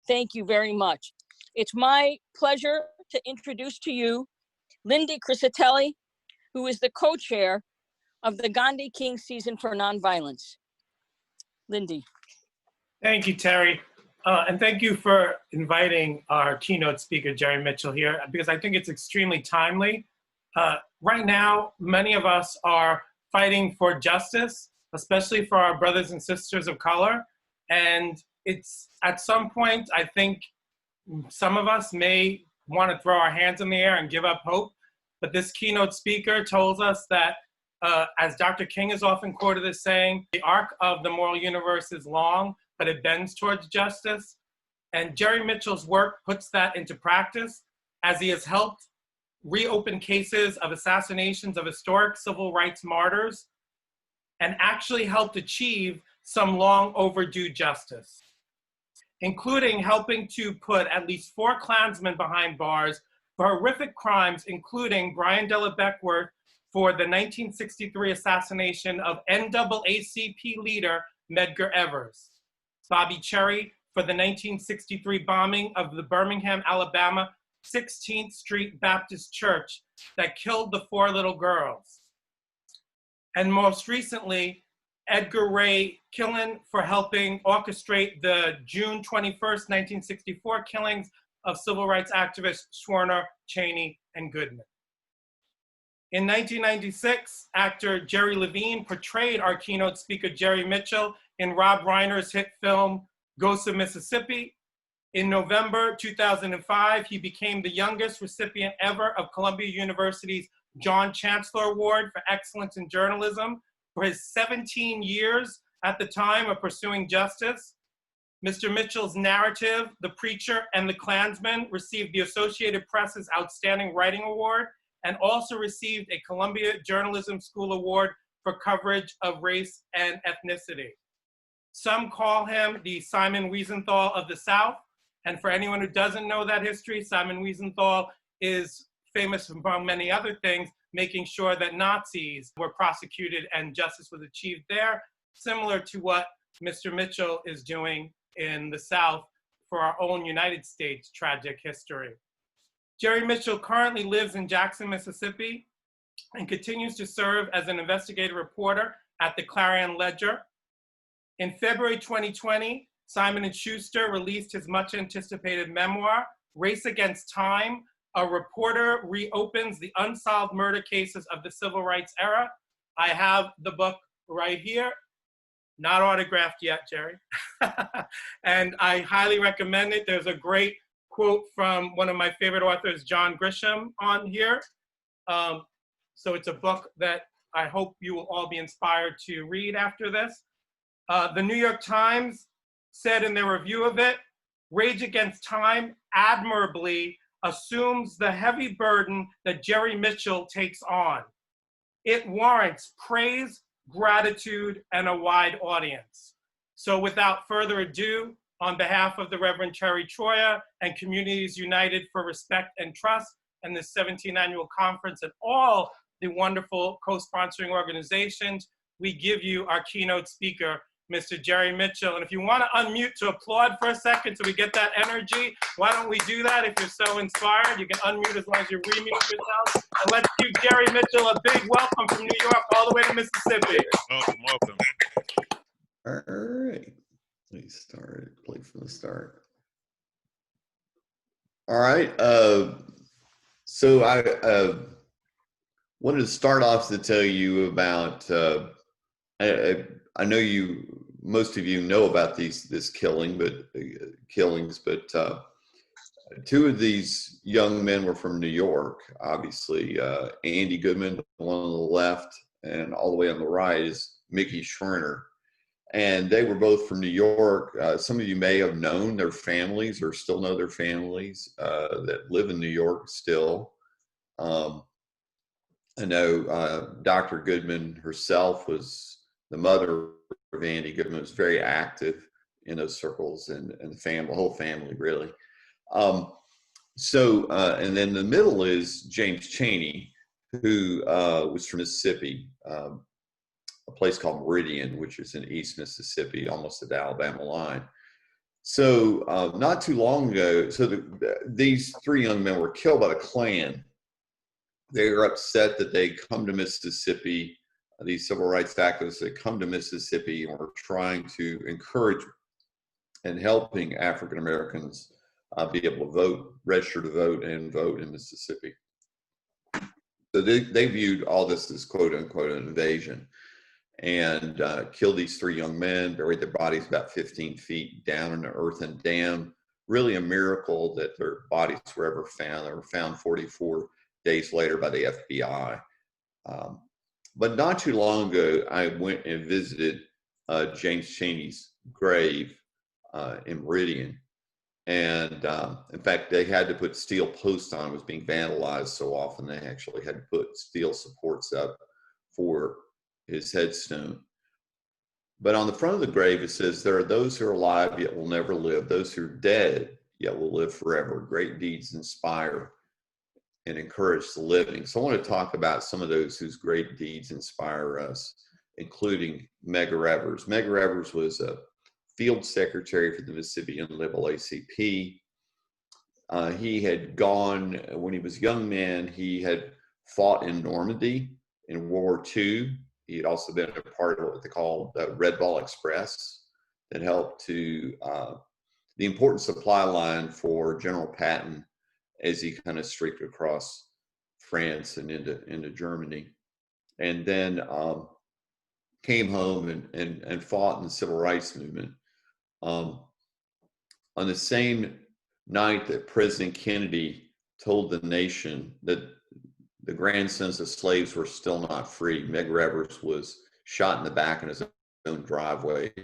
Thank you very much. It's my pleasure to introduce to you Lindy Crescitelli, who is the co-chair of the Gandhi King Season for Nonviolence. Lindy. Thank you, Terry. And thank you for inviting our keynote speaker, Jerry Mitchell, here, because I think it's extremely timely. Right now, many of us are fighting for justice, especially for our brothers and sisters of color. And it's at some point, I think some of us may want to throw our hands in the air and give up hope. But this keynote speaker tells us that, as Dr. King is often quoted as saying, the arc of the moral universe is long, but it bends towards justice. And Jerry Mitchell's work puts that into practice, as he has helped reopen cases of assassinations of historic civil rights martyrs and actually helped achieve some long overdue justice, including helping to put at least 4 Klansmen behind bars for horrific crimes, including Brian Della Beckworth for the 1963 assassination of NAACP leader Medgar Evers, Bobby Cherry for the 1963 bombing of the Birmingham, Alabama 16th Street Baptist Church that killed the 4 little girls. And most recently, Edgar Ray Killen for helping orchestrate the June 21st, 1964 killings of civil rights activists Schwerner, Cheney, and Goodman. In 1996, actor Jerry Levine portrayed our keynote speaker, Jerry Mitchell, in Rob Reiner's hit film, Ghosts of Mississippi. In November 2005, he became the youngest recipient ever of Columbia University's John Chancellor Award for Excellence in Journalism for his 17 years at the time of pursuing justice. Mr. Mitchell's narrative, The Preacher and the Klansman, received the Associated Press's Outstanding Writing Award and also received a Columbia Journalism School Award for coverage of race and ethnicity. Some call him the Simon Wiesenthal of the South. And for anyone who doesn't know that history, Simon Wiesenthal is famous among many other things, making sure that Nazis were prosecuted and justice was achieved there, similar to what Mr. Mitchell is doing in the South for our own United States tragic history. Jerry Mitchell currently lives in Jackson, Mississippi, and continues to serve as an investigative reporter at the Clarion Ledger. In February 2020, Simon & Schuster released his much anticipated memoir, Race Against Time. A reporter reopens the unsolved murder cases of the civil rights era. I have the book right here, not autographed yet, Jerry. And I highly recommend it. There's a great quote from one of my favorite authors, John Grisham, on here. So it's a book that I hope you will all be inspired to read after this. The New York Times said in their review of it, Rage Against Time admirably assumes the heavy burden that Jerry Mitchell takes on. It warrants praise, gratitude, and a wide audience. So without further ado, on behalf of the Reverend Cherry Troya and Communities United for Respect and Trust and the 17th Annual Conference and all the wonderful co-sponsoring organizations, we give you our keynote speaker, Mr. Jerry Mitchell. And if you want to unmute to applaud for a second so we get that energy, why don't we do that? If you're so inspired, you can unmute as long as you remute yourself. And let's give Jerry Mitchell a big welcome from New York all the way to Mississippi. Welcome, welcome. All right, please start, play from the start. All right, so I wanted to start off to tell you about, I know most of you know about this killing, killings, but 2 of these young men were from New York, obviously. Andy Goodman, the one on the left, and all the way on the right is Mickey Schwerner. And they were both from New York. Some of you may have known their families or still know their families that live in New York still. I know Dr. Goodman herself was the mother of Andy Goodman, was very active in those circles and the family, the whole family really. And then the middle is James Cheney, who was from Mississippi, a place called Meridian, which is in East Mississippi, almost at the Alabama line. So not too long ago, so these three young men were killed by the Klan. They were upset that they come to Mississippi, these civil rights activists that come to Mississippi and were trying to encourage and helping African Americans be able to vote, register to vote, and vote in Mississippi. So they viewed all this as quote unquote an invasion, and killed these three young men, buried their bodies about 15 feet down in an earthen dam. Really a miracle that their bodies were ever found. They were found 44 days later by the FBI. But not too long ago, I went and visited James Chaney's grave in Meridian. And in fact, they had to put steel posts on. It was being vandalized so often they actually had to put steel supports up for his headstone. But on the front of the grave, it says, "There are those who are alive yet will never live, those who are dead yet will live forever. Great deeds inspire and encourage the living." So I want to talk about some of those whose great deeds inspire us, including Medgar Evers. Medgar Evers was a field secretary for the Mississippi NAACP. He had gone, when he was a young man, he had fought in Normandy in World War II. He had also been a part of what they call the Red Ball Express that helped to the important supply line for General Patton as he kind of streaked across France and into Germany. And then came home and fought in the civil rights movement. On the same night that President Kennedy told the nation that the grandsons of slaves were still not free, Medgar Evers was shot in the back in his own driveway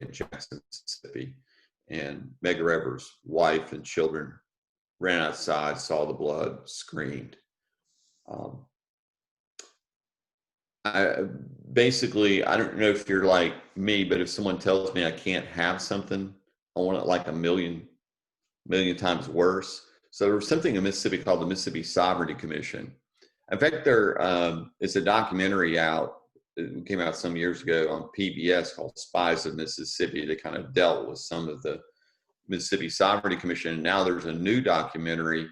in Jackson, Mississippi. And Medgar Evers' wife and children ran outside, saw the blood, screamed. I don't know if you're like me, but if someone tells me I can't have something, I want it like a million times worse. So there was something in Mississippi called the Mississippi Sovereignty Commission. In fact, there is a documentary out, it came out some years ago on PBS called Spies of Mississippi that kind of dealt with some of the Mississippi Sovereignty Commission. And now there's a new documentary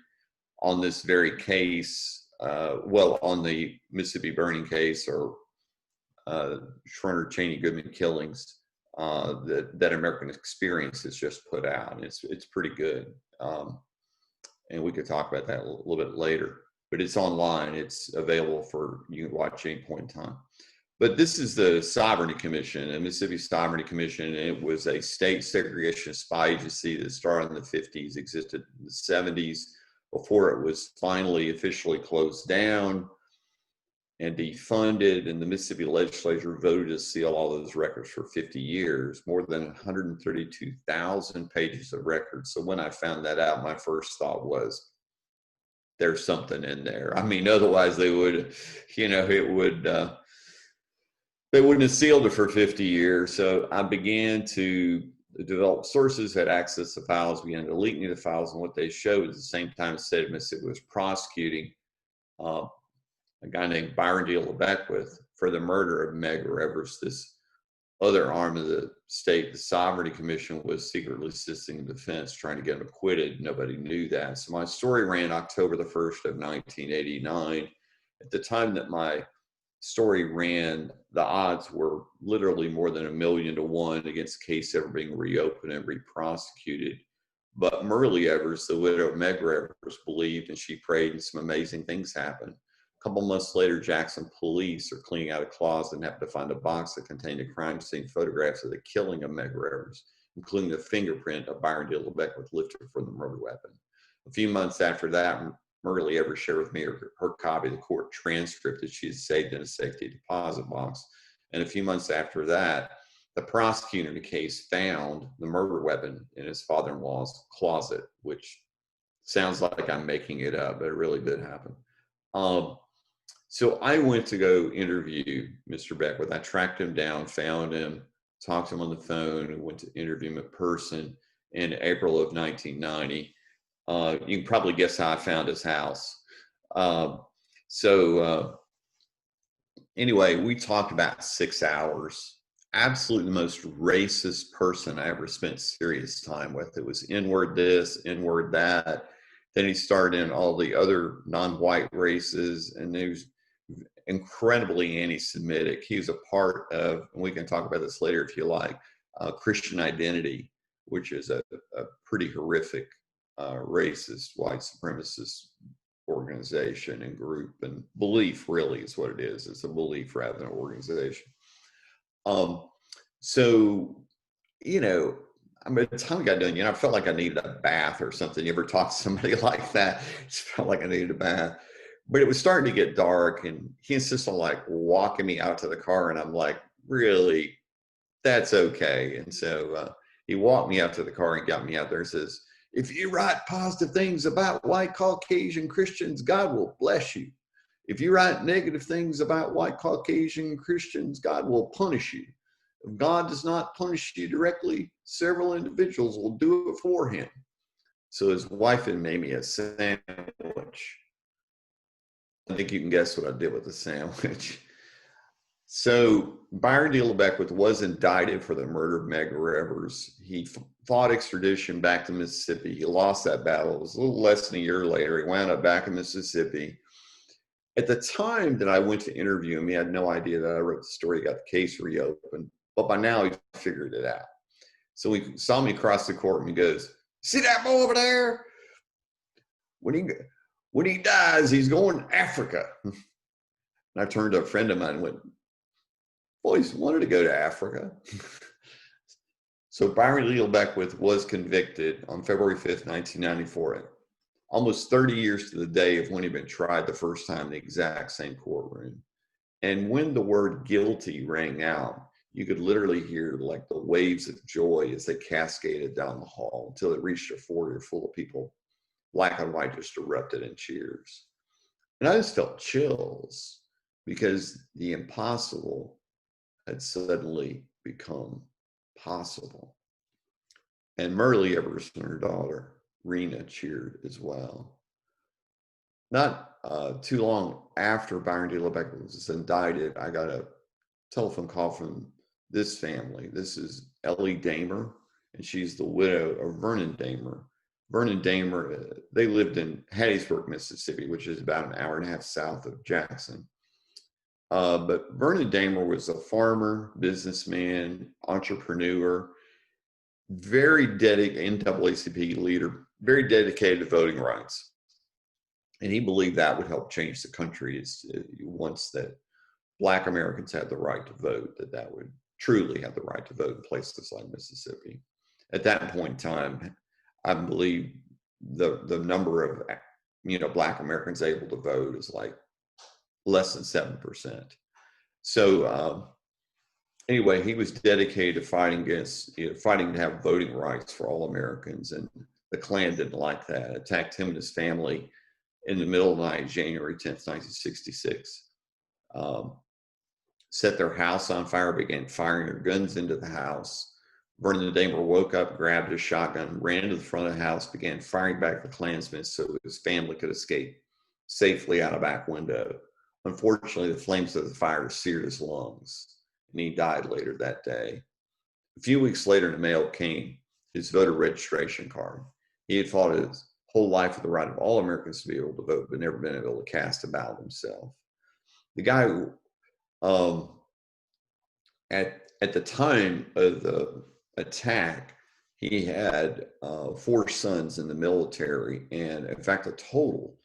on this very case, on the Mississippi burning case or Schwerner Cheney Goodman killings that American Experience has just put out. And it's pretty good. And we could talk about that a little bit later, but it's online. It's available you can watch any point in time. But this is the Sovereignty Commission, the Mississippi Sovereignty Commission. And it was a state segregation spy agency that started in the 50s, existed in the 70s, before it was finally officially closed down and defunded. And the Mississippi legislature voted to seal all those records for 50 years, more than 132,000 pages of records. So when I found that out, my first thought was, there's something in there. I mean, otherwise they would, they wouldn't have sealed it for 50 years. So I began to develop sources, had access to files, began deleting the files, and what they showed at the same time the state of Mississippi was prosecuting a guy named Byron D. LeBeckwith for the murder of Medgar Evers. This other arm of the state, the Sovereignty Commission, was secretly assisting the defense, trying to get him acquitted. Nobody knew that. So my story ran October the 1st of 1989. At the time that my story ran, the odds were literally more than 1,000,000 to 1 against the case ever being reopened and re-prosecuted. But Myrlie Evers, the widow of Medgar Evers, believed and she prayed, and some amazing things happened. A couple months later, Jackson police are cleaning out a closet and happen to find a box that contained a crime scene photographs of the killing of Medgar Evers, including the fingerprint of Byron D. LeBeckwith lifted from the murder weapon. A few months after that, Myrlie Evers shared with me her copy of the court transcript that she had saved in a safety deposit box. And a few months after that, the prosecutor in the case found the murder weapon in his father-in-law's closet, which sounds like I'm making it up, but it really did happen. So I went to go interview Mr. Beckwith. I tracked him down, found him, talked to him on the phone, and went to interview him in person in April of 1990. You can probably guess how I found his house. Anyway, we talked about 6 hours. absolutely the most racist person I ever spent serious time with. It was N-word this, N-word that. Then he started in all the other non-white races, and he was incredibly anti-Semitic. He was a part of, and we can talk about this later if you like, Christian Identity, which is a pretty horrific racist, white supremacist organization and group and belief. Really is what it is. It's a belief rather than an organization. So, you know, I mean, by the time I got done, I felt like I needed a bath or something. You ever talk to somebody like that? It felt like I needed a bath. But it was starting to get dark, and he insisted on like walking me out to the car, and I'm like, really, that's okay. And so he walked me out to the car and got me out there and says, if you write positive things about white Caucasian Christians, God will bless you. If you write negative things about white Caucasian Christians, God will punish you. If God does not punish you directly, several individuals will do it for him. So his wife had made me a sandwich. I think you can guess what I did with the sandwich. So Byron D. LeBeckwith was indicted for the murder of Medgar Evers. He fought extradition back to Mississippi. He lost that battle. It was a little less than a year later. He wound up back in Mississippi. At the time that I went to interview him, he had no idea that I wrote the story, got the case reopened. But by now, he figured it out. So he saw me across the court and he goes, see that boy over there? When he dies, he's going to Africa. And I turned to a friend of mine and went, boys wanted to go to Africa. So Byron Lee Beckwith was convicted on February 5th, 1994, almost 30 years to the day of when he'd been tried the first time in the exact same courtroom. And when the word guilty rang out, you could literally hear like the waves of joy as they cascaded down the hall until it reached a foyer full of people, black and white, just erupted in cheers. And I just felt chills because the impossible had suddenly become possible. And Myrlie Evers and her daughter, Rena, cheered as well. Not too long after Byron D. LeBeckwith was indicted, I got a telephone call from this family. This is Ellie Damer, and she's the widow of Vernon Damer. Vernon Damer, they lived in Hattiesburg, Mississippi, which is about an hour and a half south of Jackson. But Vernon Damer was a farmer, businessman, entrepreneur, very dedicated, NAACP leader, very dedicated to voting rights. And he believed that would help change the country once that Black Americans had the right to vote, that would truly have the right to vote in places like Mississippi. At that point in time, I believe the number of Black Americans able to vote is like less than 7%. So anyway, he was dedicated to fighting to have voting rights for all Americans, and the Klan didn't like that. Attacked him and his family in the middle of the night, January 10th, 1966. Set their house on fire, began firing their guns into the house. Vernon Damer woke up, grabbed his shotgun, ran to the front of the house, began firing back the Klansmen so his family could escape safely out a back window. Unfortunately, the flames of the fire seared his lungs, and he died later that day. A few weeks later, in the mail came his voter registration card. He had fought his whole life for the right of all Americans to be able to vote, but never been able to cast a ballot himself. The guy who, at the time of the attack, he had 4 sons in the military, and in fact, a total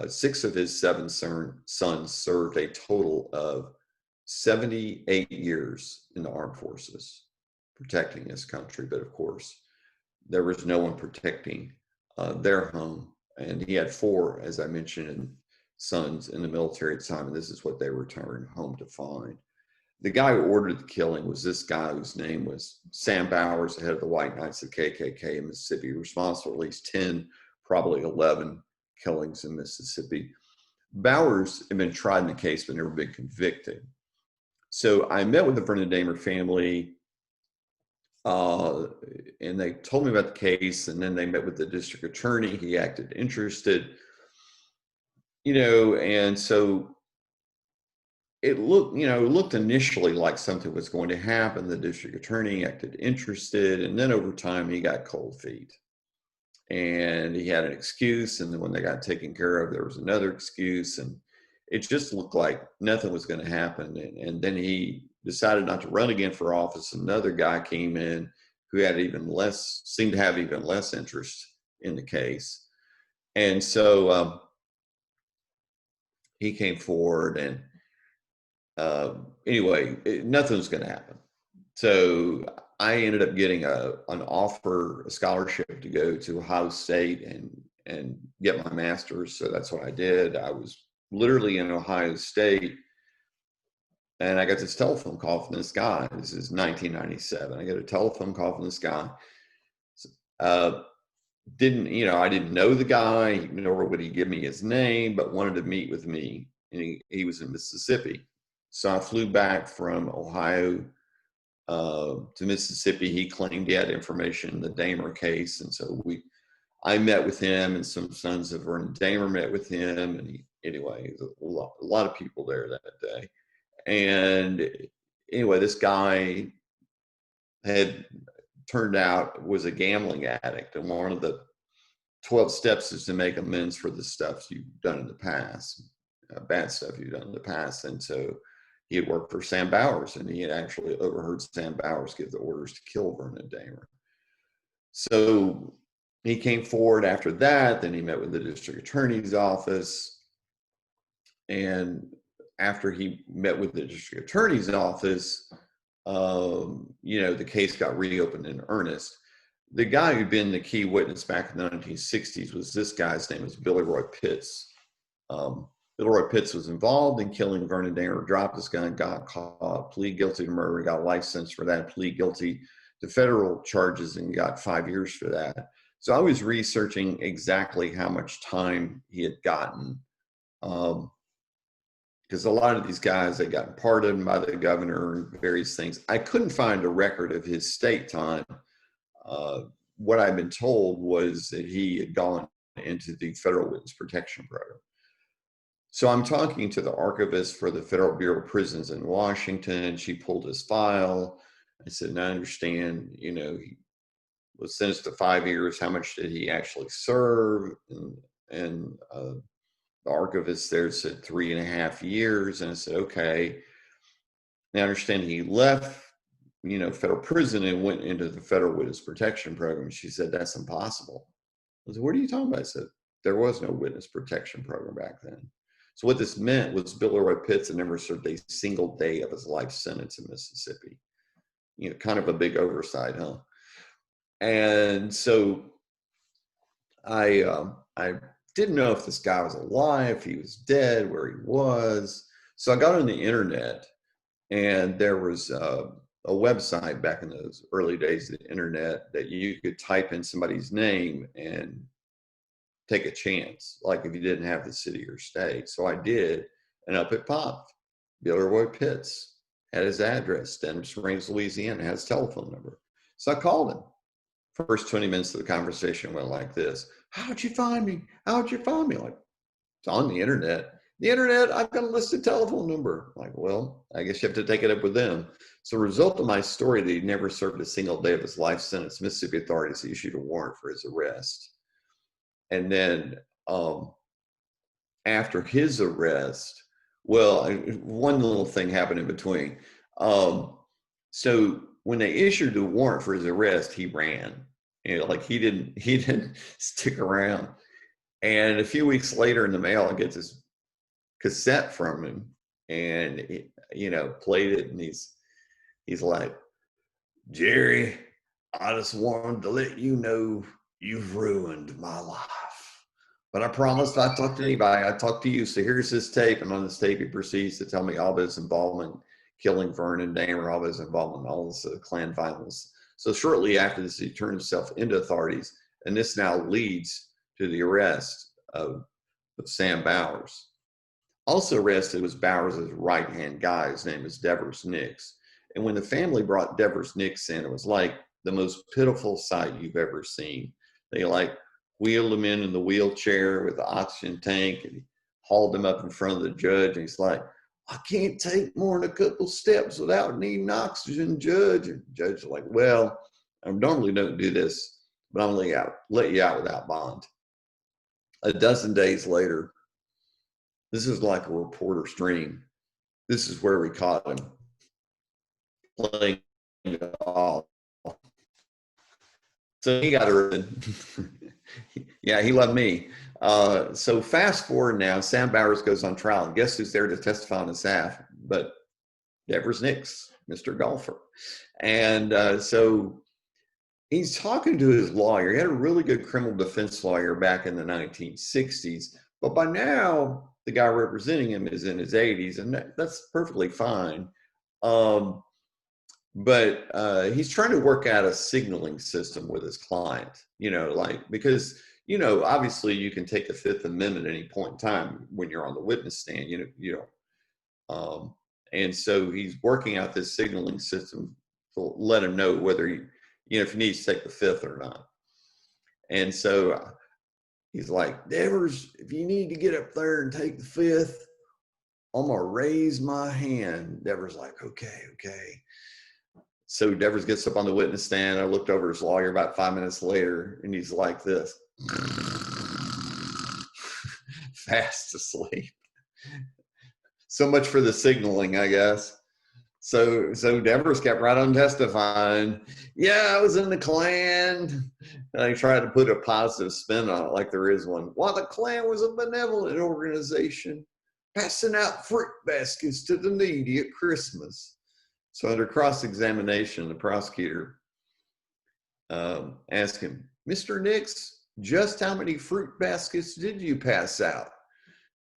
6 of his 7 sons served a total of 78 years in the armed forces, protecting his country. But of course, there was no one protecting their home. And he had 4, as I mentioned, sons in the military at the time, and this is what they returned home to find. The guy who ordered the killing was this guy whose name was Sam Bowers, the head of the White Knights of KKK in Mississippi, responsible for at least 10, probably 11 killings in Mississippi. Bowers had been tried in the case, but never been convicted. So I met with the Vernon Damer family, and they told me about the case, and then they met with the district attorney. He acted interested, and so it looked, you know, it looked initially like something was going to happen. The district attorney acted interested, and then over time he got cold feet. And he had an excuse, and then when they got taken care of, there was another excuse, and it just looked like nothing was going to happen. And then he decided not to run again for office. Another guy came in who had seemed to have even less interest in the case. And so he came forward, and anyway, nothing was going to happen. So I ended up getting an offer, a scholarship to go to Ohio State and get my master's. So that's what I did. I was literally in Ohio State, and I got this telephone call from this guy. This is 1997. I got a telephone call from this guy. I didn't know the guy, nor would he give me his name, but wanted to meet with me. And he was in Mississippi. So I flew back from Ohio to Mississippi. He claimed he had information in the Damer case. And so I met with him, and some sons of Vernon Damer met with him. And anyway, a lot of people there that day. And anyway, this guy had turned out was a gambling addict. And one of the 12 steps is to make amends for the stuff you've done in the past, bad stuff you've done in the past. And so he had worked for Sam Bowers, and he had actually overheard Sam Bowers give the orders to kill Vernon Damer. So he came forward after that. Then he met with the district attorney's office. And after he met with the district attorney's office, the case got reopened in earnest. The guy who'd been the key witness back in the 1960s was this guy's name was Billy Roy Pitts. Billy Roy Pitts was involved in killing Vernon Damer, dropped his gun, got caught, plead guilty to murder, got life sentence for that, plead guilty to federal charges, and got 5 years for that. So I was researching exactly how much time he had gotten, because a lot of these guys, they got pardoned by the governor and various things. I couldn't find a record of his state time. What I've been told was that he had gone into the Federal Witness Protection Program. So I'm talking to the archivist for the Federal Bureau of Prisons in Washington. She pulled his file. I said, "I understand, he was sentenced to 5 years. How much did he actually serve?" And the archivist there said 3.5 years. And I said, "Okay. Now I understand he left, federal prison and went into the Federal Witness Protection Program." She said, "That's impossible." I said, "What are you talking about?" I said, "There was no witness protection program back then." So what this meant was Billy Roy Pitts had never served a single day of his life sentence in Mississippi. Kind of a big oversight, huh? And so I didn't know if this guy was alive, if he was dead, where he was. So I got on the internet, and there was a website back in those early days of the internet that you could type in somebody's name and take a chance, like if you didn't have the city or state. So I did, and up it popped. Billy Roy Pitts had his address, Denham Springs, Louisiana, had his telephone number. So I called him. First 20 minutes of the conversation went like this: "How'd you find me? How'd you find me?" Like, "It's on the internet." "The internet? I've got a listed telephone number." Like, "Well, I guess you have to take it up with them." So the result of my story that he never served a single day of his life sentence, Mississippi authorities issued a warrant for his arrest. And then after his arrest, one little thing happened in between. So when they issued the warrant for his arrest, he ran. He didn't stick around. And a few weeks later in the mail, I get this cassette from him, and played it, and he's like, "Jerry, I just wanted to let you know you've ruined my life. But I promised not to talk to anybody. I'd talk to you. So here's this tape." And on this tape, he proceeds to tell me all of his involvement killing Vernon Damer, all of his involvement in all this Klan violence. So shortly after this, he turned himself into authorities. And this now leads to the arrest of Sam Bowers. Also arrested was Bowers' right-hand guy. His name is Devers Nix. And when the family brought Devers Nix in, it was like the most pitiful sight you've ever seen. They wheeled him in the wheelchair with the oxygen tank, and hauled him up in front of the judge. And he's like, I can't take more than a couple steps without needing oxygen, Judge. And the judge is like, well, I normally don't do this, but I'm going to let you out without bond. A dozen days later, this is like a reporter's dream. This is where we caught him playing golf. So he got arrested. Yeah, he loved me. So fast forward now, Sam Bowers goes on trial. And guess who's there to testify on his behalf? But Devers Nix, Mr. Golfer. And so he's talking to his lawyer. He had a really good criminal defense lawyer back in the 1960s. But by now, the guy representing him is in his 80s, and that's perfectly fine. But he's trying to work out a signaling system with his client, because, obviously you can take the Fifth Amendment at any point in time when you're on the witness stand, and so he's working out this signaling system to let him know whether if he needs to take the Fifth or not. And so he's like, Devers, if you need to get up there and take the Fifth, I'm going to raise my hand. Devers like, okay. So Devers gets up on the witness stand. I looked over his lawyer about 5 minutes later, and he's like this. Fast asleep. So much for the signaling, I guess. So Devers kept right on testifying. Yeah, I was in the Klan. And I tried to put a positive spin on it like there is one. While the Klan was a benevolent organization, passing out fruit baskets to the needy at Christmas. So under cross-examination, the prosecutor asked him, Mr. Nix, just how many fruit baskets did you pass out?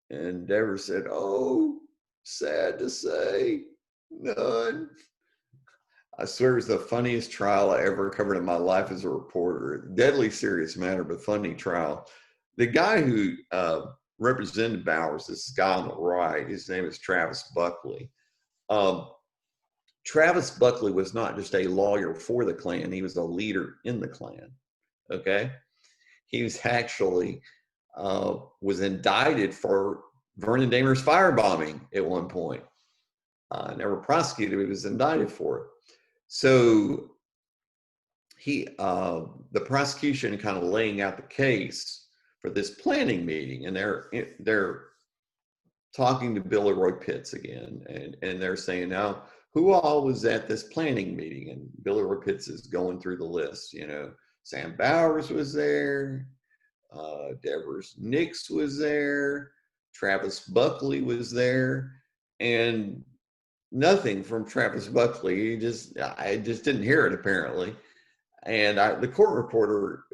And Devers said, oh, sad to say, none. I swear it was the funniest trial I ever covered in my life as a reporter. Deadly serious matter, but funny trial. The guy who represented Bowers, this guy on the right, his name is Travis Buckley. Travis Buckley was not just a lawyer for the Klan, he was a leader in the Klan, okay? He was actually was indicted for Vernon Dahmer's firebombing at one point. Never prosecuted, he was indicted for it. So the prosecution kind of laying out the case for this planning meeting, and they're talking to Billy Roy Pitts again, and they're saying, now, who all was at this planning meeting? And Billy Roy Pitts is going through the list. Sam Bowers was there, Devers Nix was there, Travis Buckley was there, and nothing from Travis Buckley. I just didn't hear it apparently. And the court reporter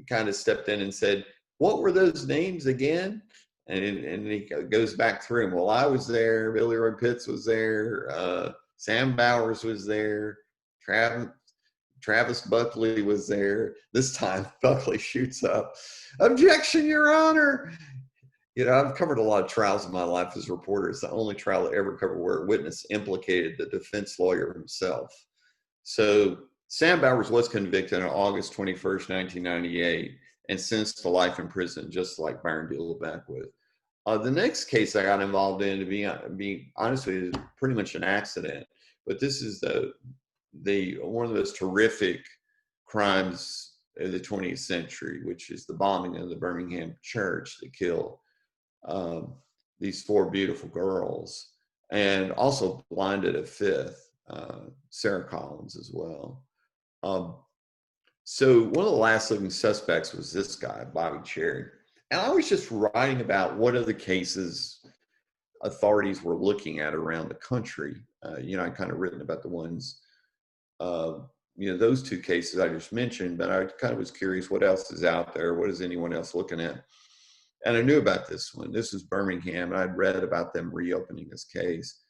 kind of stepped in and said, what were those names again? And he goes back through them. Well, I was there, Billy Roy Pitts was there, Sam Bowers was there, Travis Buckley was there. This time Buckley shoots up, objection, Your Honor. I've covered a lot of trials in my life as a reporter. It's the only trial I ever covered where a witness implicated the defense lawyer himself. So Sam Bowers was convicted on August 21st, 1998, and sentenced to life in prison, just like Byron Dealback with. The next case I got involved in, to be honest with you, is pretty much an accident. But this is one of those terrific crimes of the 20th century, which is the bombing of the Birmingham church that killed these 4 beautiful girls, and also blinded a 5th, Sarah Collins as well. So one of the last living suspects was this guy, Bobby Cherry. And I was just writing about what other cases authorities were looking at around the country. I kind of written about the ones, those 2 cases I just mentioned, but I kind of was curious what else is out there. What is anyone else looking at? And I knew about this one. This was Birmingham, and I'd read about them reopening this case.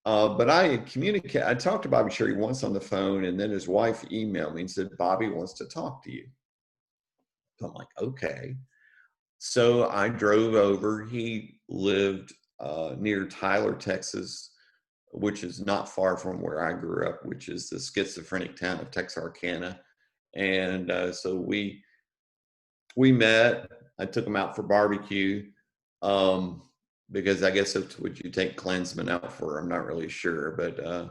But I talked to Bobby Cherry once on the phone, and then his wife emailed me and said, Bobby wants to talk to you. So I'm like, okay. So I drove over. He lived near Tyler, Texas, which is not far from where I grew up, which is the schizophrenic town of Texarkana. And so we met. I took him out for barbecue. because I guess that's what you take Klansmen out for. I'm not really sure, but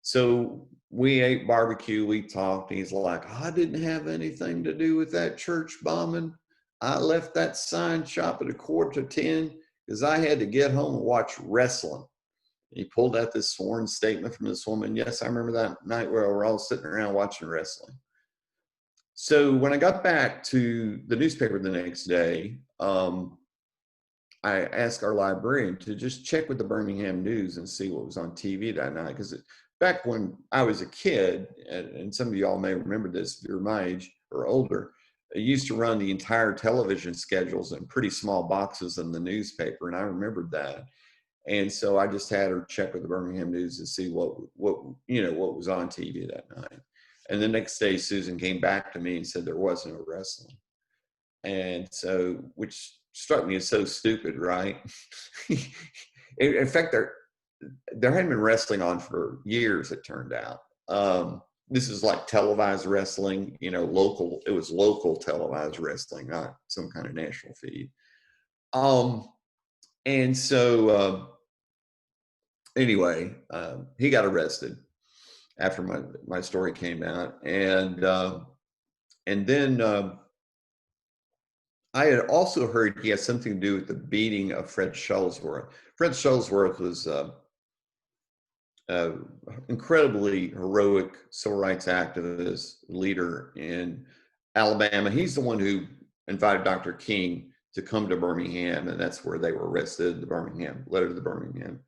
so we ate barbecue, we talked, and he's like, I didn't have anything to do with that church bombing. I left that sign shop at 9:45 because I had to get home and watch wrestling. He pulled out this sworn statement from this woman. Yes, I remember that night where we were all sitting around watching wrestling. So when I got back to the newspaper the next day, I asked our librarian to just check with the Birmingham News and see what was on TV that night. Because back when I was a kid, and some of y'all may remember this if you're my age or older, I used to run the entire television schedules in pretty small boxes in the newspaper, and I remembered that. And so I just had her check with the Birmingham News to see what was on TV that night. And the next day, Susan came back to me and said there was no wrestling. And so, which struck me as so stupid, right? In fact, there hadn't been wrestling on for years, it turned out. This is like televised wrestling, local. It was local televised wrestling, not some kind of national feed. And so anyway, he got arrested after my story came out, and then I had also heard he had something to do with the beating of Fred Shuttlesworth. Fred Shuttlesworth was incredibly heroic civil rights activist leader in Alabama. He's the one who invited Dr. King to come to Birmingham, and that's where they were arrested. The Birmingham letter to the Birmingham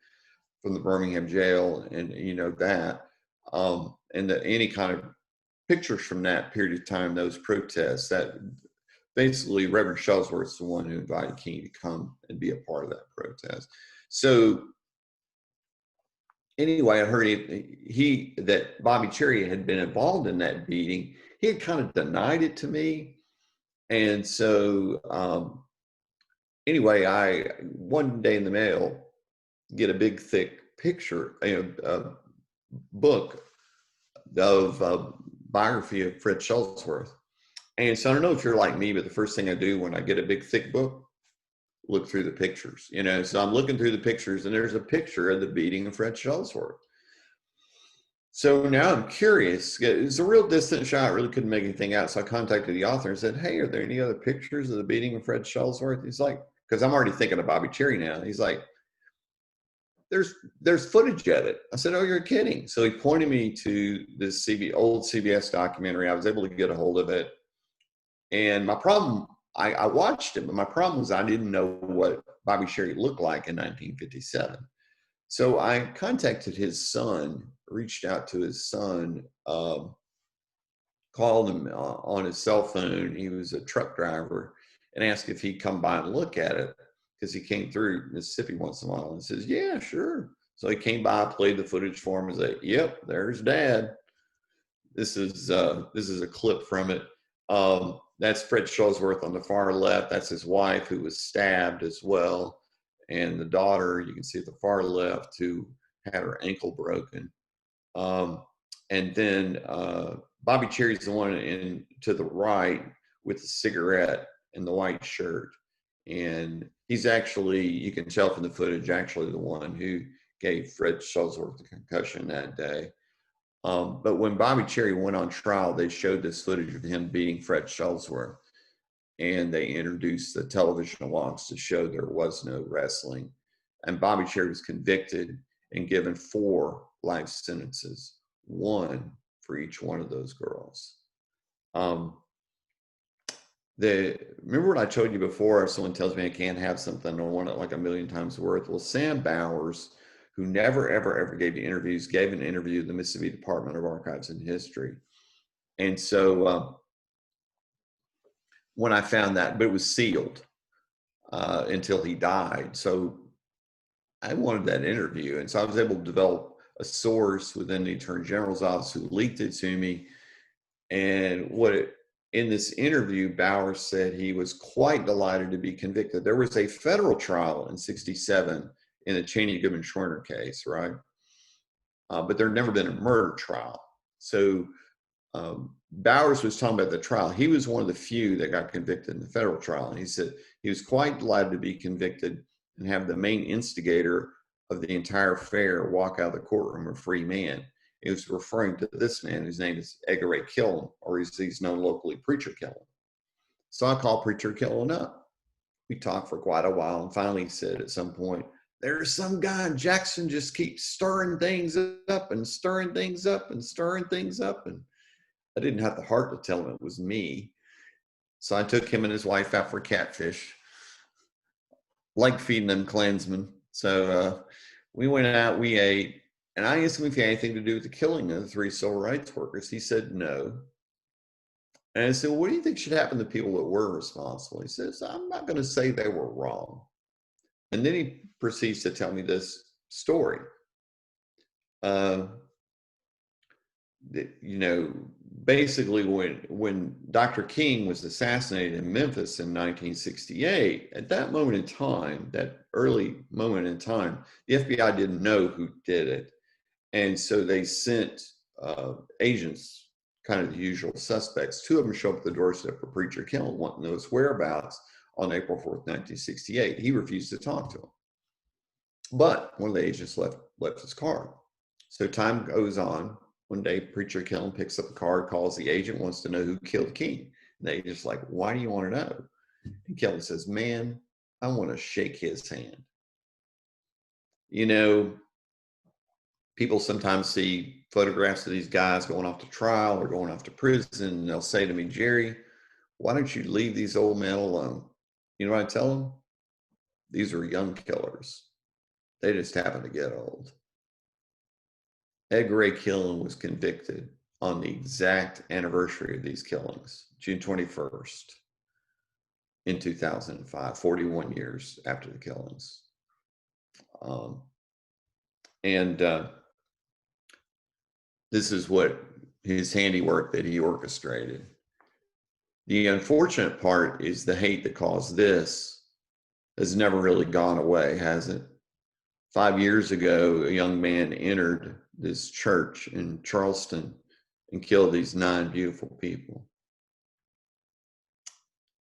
from the Birmingham jail, and that, and any kind of pictures from that period of time, those protests. That basically Reverend Shuttlesworth's the one who invited King to come and be a part of that protest. So anyway, I heard that Bobby Cherry had been involved in that beating. He had kind of denied it to me. And so anyway, one day in the mail, get a big, thick picture, a book of biography of Fred Shuttlesworth. And so I don't know if you're like me, but the first thing I do when I get a big, thick book, look through the pictures, so I'm looking through the pictures, and there's a picture of the beating of Fred Shuttlesworth. So now I'm curious. It's a real distant shot, really couldn't make anything out. So I contacted the author and said, hey, are there any other pictures of the beating of Fred Shuttlesworth? He's like, because I'm already thinking of Bobby Cherry now. He's like, there's footage of it. I said, oh, you're kidding. So he pointed me to this old CBS documentary. I was able to get a hold of it. And my problem, I watched it, but my problem was I didn't know what Bobby Cherry looked like in 1957. So I contacted his son, reached out to his son, called him on his cell phone. He was a truck driver, and asked if he'd come by and look at it, because he came through Mississippi once in a while, and says, yeah, sure. So he came by, played the footage for him, and said, yep, there's Dad. This is a clip from it. That's Fred Shuttlesworth on the far left. That's his wife, who was stabbed as well. And the daughter, you can see at the far left, who had her ankle broken. And then Bobby Cherry's the one to the right with the cigarette and the white shirt. And he's actually, you can tell from the footage, actually the one who gave Fred Shuttlesworth the concussion that day. But when Bobby Cherry went on trial, they showed this footage of him beating Fred Shuttlesworth, and they introduced the television logs to show there was no wrestling. And Bobby Cherry was convicted and given 4 life sentences, 1 for each one of those girls. Remember what I told you before? If someone tells me I can't have something, I want it like a million times worth. Well, Sam Bowers, who never, ever gave interviews, gave an interview to the Mississippi Department of Archives and History. And so when I found that, but it was sealed until he died. So I wanted that interview. And so I was able to develop a source within the Attorney General's office who leaked it to me. And in this interview, Bowers said he was quite delighted to be convicted. There was a federal trial in '67 in the Cheney Goodman Schwerner case, right? But there had never been a murder trial. So Bowers was talking about the trial. He was one of the few that got convicted in the federal trial. And he said he was quite delighted to be convicted and have the main instigator of the entire affair walk out of the courtroom a free man. It was referring to this man whose name is Edgar Ray Killen, or as he's known locally, Preacher Killen. So I called Preacher Killen up. We talked for quite a while, and finally he said at some point, there's some guy in Jackson just keeps stirring things up and stirring things up and stirring things up. And I didn't have the heart to tell him it was me. So I took him and his wife out for catfish. Like feeding them Klansmen. So we went out, we ate, and I asked him if he had anything to do with the killing of the 3 civil rights workers. He said no. And I said, well, what do you think should happen to people that were responsible? He says, I'm not going to say they were wrong. And then he proceeds to tell me this story. You know, basically when Dr. King was assassinated in Memphis in 1968, at that moment in time, that early moment in time, the FBI didn't know who did it. And so they sent agents, kind of the usual suspects. 2 of them show up at the doorstep of Preacher Killen, wanting those whereabouts on April 4th, 1968. He refused to talk to him. But one of the agents left his card. So time goes on. One day, Preacher Killen picks up the card, calls the agent, wants to know who killed King. And the agent's like, why do you want to know? And Killen says, man, I want to shake his hand. You know, people sometimes see photographs of these guys going off to trial or going off to prison, and they'll say to me, Jerry, why don't you leave these old men alone? You know what I tell them? These are young killers. They just happen to get old. Edgar Ray Killen was convicted on the exact anniversary of these killings, June 21st in 2005, 41 years after the killings. This is what his handiwork that he orchestrated. The unfortunate part is the hate that caused this has never really gone away, has it? 5 years ago, a young man entered this church in Charleston and killed these 9 beautiful people.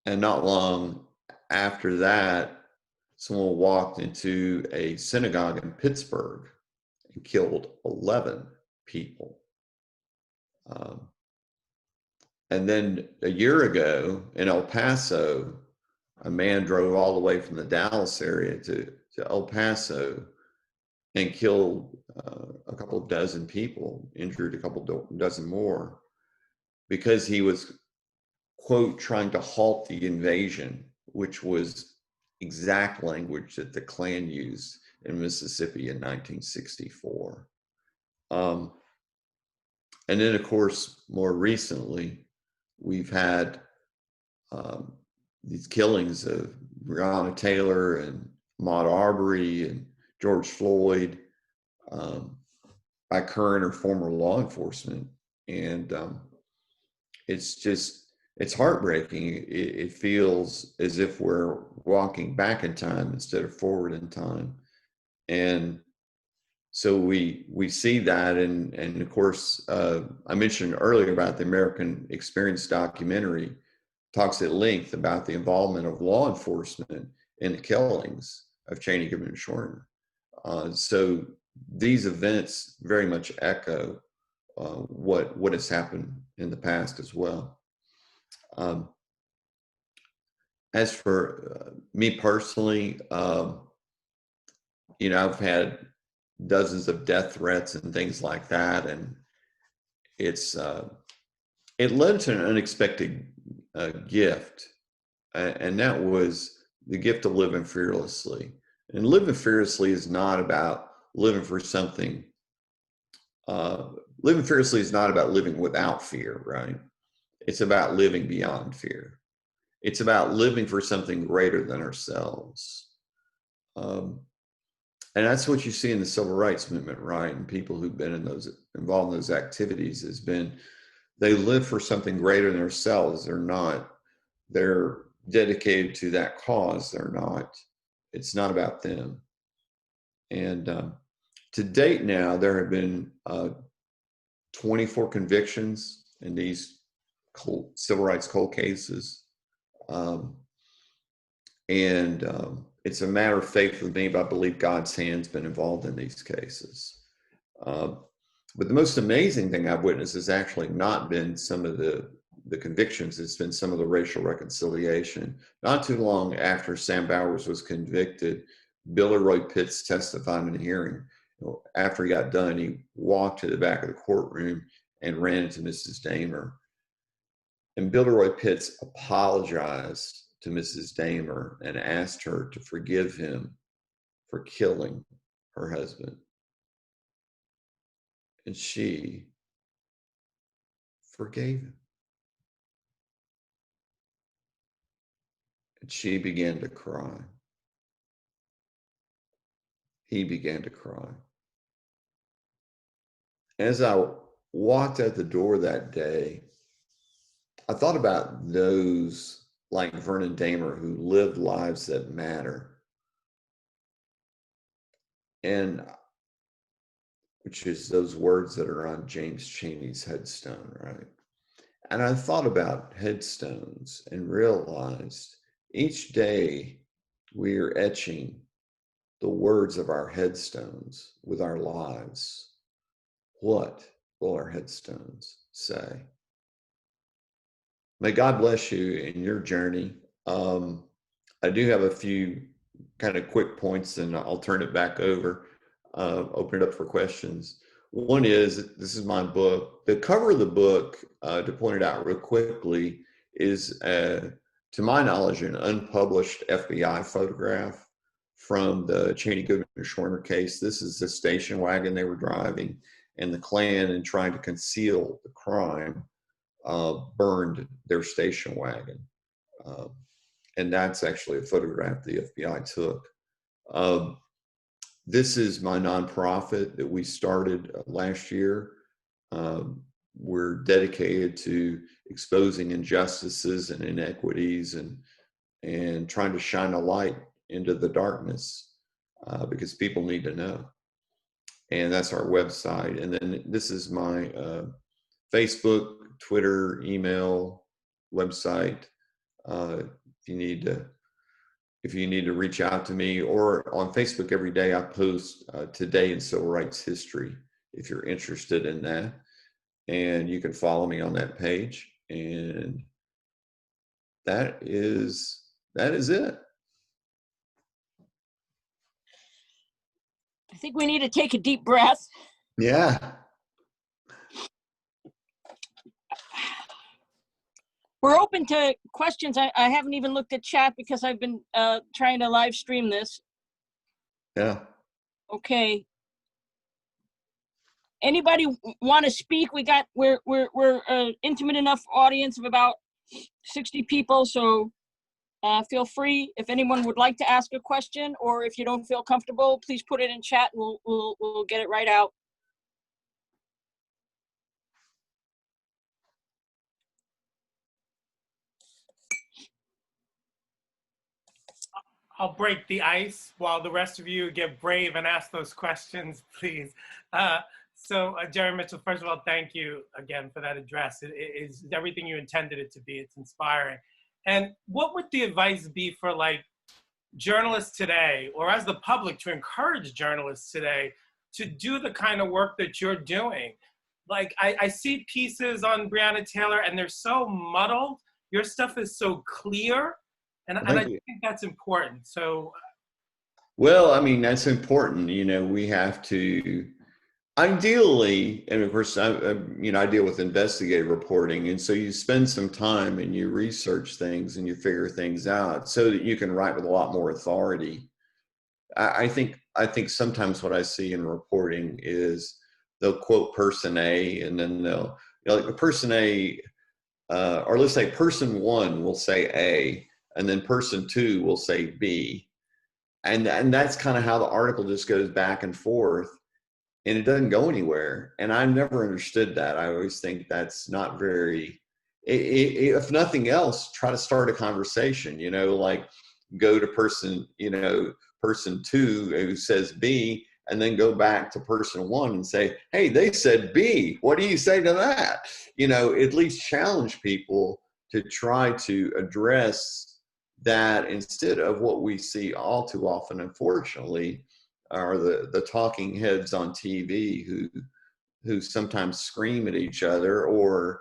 And not long after that, someone walked into a synagogue in Pittsburgh and killed 11 people. And then a year ago in El Paso, a man drove all the way from the Dallas area to El Paso and killed a couple of dozen people, injured a couple dozen more, because he was, quote, trying to halt the invasion, which was exact language that the Klan used in Mississippi in 1964. And then, of course, more recently, we've had these killings of Breonna Taylor and Ahmaud Arbery and George Floyd by current or former law enforcement. And it's heartbreaking. It feels as if we're walking back in time instead of forward in time. And so we see that, and of course, I mentioned earlier about the American Experience documentary, talks at length about the involvement of law enforcement in the killings of Cheney, Goodman, and Shorter. So these events very much echo what has happened in the past as well. As for me personally, you know, I've had dozens of death threats and things like that, and it led to an unexpected gift, and that was the gift of living fearlessly. And living fearlessly is not about living for something. Living fearlessly is not about living without fear, right? It's about living beyond fear. It's about living for something greater than ourselves. And that's what you see in the civil rights movement, right? And people who've been involved in those activities they live for something greater than themselves. They're dedicated to that cause. It's not about them. And to date now, there have been 24 convictions in these civil rights cold cases. And it's a matter of faith with me, but I believe God's hand's been involved in these cases. But the most amazing thing I've witnessed has actually not been some of the convictions. It's been some of the racial reconciliation. Not too long after Sam Bowers was convicted, Billy Roy Pitts testified in a hearing. After he got done, he walked to the back of the courtroom and ran into Mrs. Damer. And Billy Roy Pitts apologized to Mrs. Damer and asked her to forgive him for killing her husband. And she forgave him. And she began to cry. He began to cry. As I walked out the door that day, I thought about those like Vernon Damer who lived lives that matter. And which is those words that are on James Chaney's headstone, right? And I thought about headstones and realized each day we are etching the words of our headstones with our lives. What will our headstones say? May God bless you in your journey. I do have a few kind of quick points, and I'll turn it back over, open it up for questions. One is, this is my book. The cover of the book, to point it out real quickly, is, to my knowledge, an unpublished FBI photograph from the Cheney Goodman Schwerner case. This is the station wagon they were driving, and the Klan, in trying to conceal the crime, burned their station wagon. And that's actually a photograph the FBI took. This is my nonprofit that we started last year. We're dedicated to exposing injustices and inequities and trying to shine a light into the darkness, because people need to know. And that's our website. And then this is my Facebook, Twitter, email, website. If you need to reach out to me, or on Facebook every day I post today in civil rights history, if you're interested in that. And you can follow me on that page. And that is it. I think we need to take a deep breath. Yeah. We're open to questions. I haven't even looked at chat because I've been trying to live stream this. Yeah. Okay. Anybody want to speak? We're an intimate enough audience of about 60 people, so feel free. If anyone would like to ask a question, or if you don't feel comfortable, please put it in chat and we'll get it right out. I'll break the ice while the rest of you get brave and ask those questions, please. Jerry Mitchell, first of all, thank you again for that address. It is everything you intended it to be. It's inspiring. And what would the advice be for like journalists today, or as the public, to encourage journalists today to do the kind of work that you're doing? Like I see pieces on Breonna Taylor and they're so muddled. Your stuff is so clear. And I think that's important. So, well, I mean, that's important. You know, we have to, ideally, and of course, I deal with investigative reporting, and so you spend some time and you research things and you figure things out so that you can write with a lot more authority. I think sometimes what I see in reporting is they'll quote person A, and then they'll, like the person A, or let's say person one will say A, and then person two will say B. And that's kind of how the article just goes back and forth, and it doesn't go anywhere. And I never understood that. I always think that's not very, if nothing else, try to start a conversation, like go to person two who says B, and then go back to person one and say, hey, they said B. What do you say to that? At least challenge people to try to address that instead of what we see all too often, unfortunately, are the talking heads on TV who sometimes scream at each other, or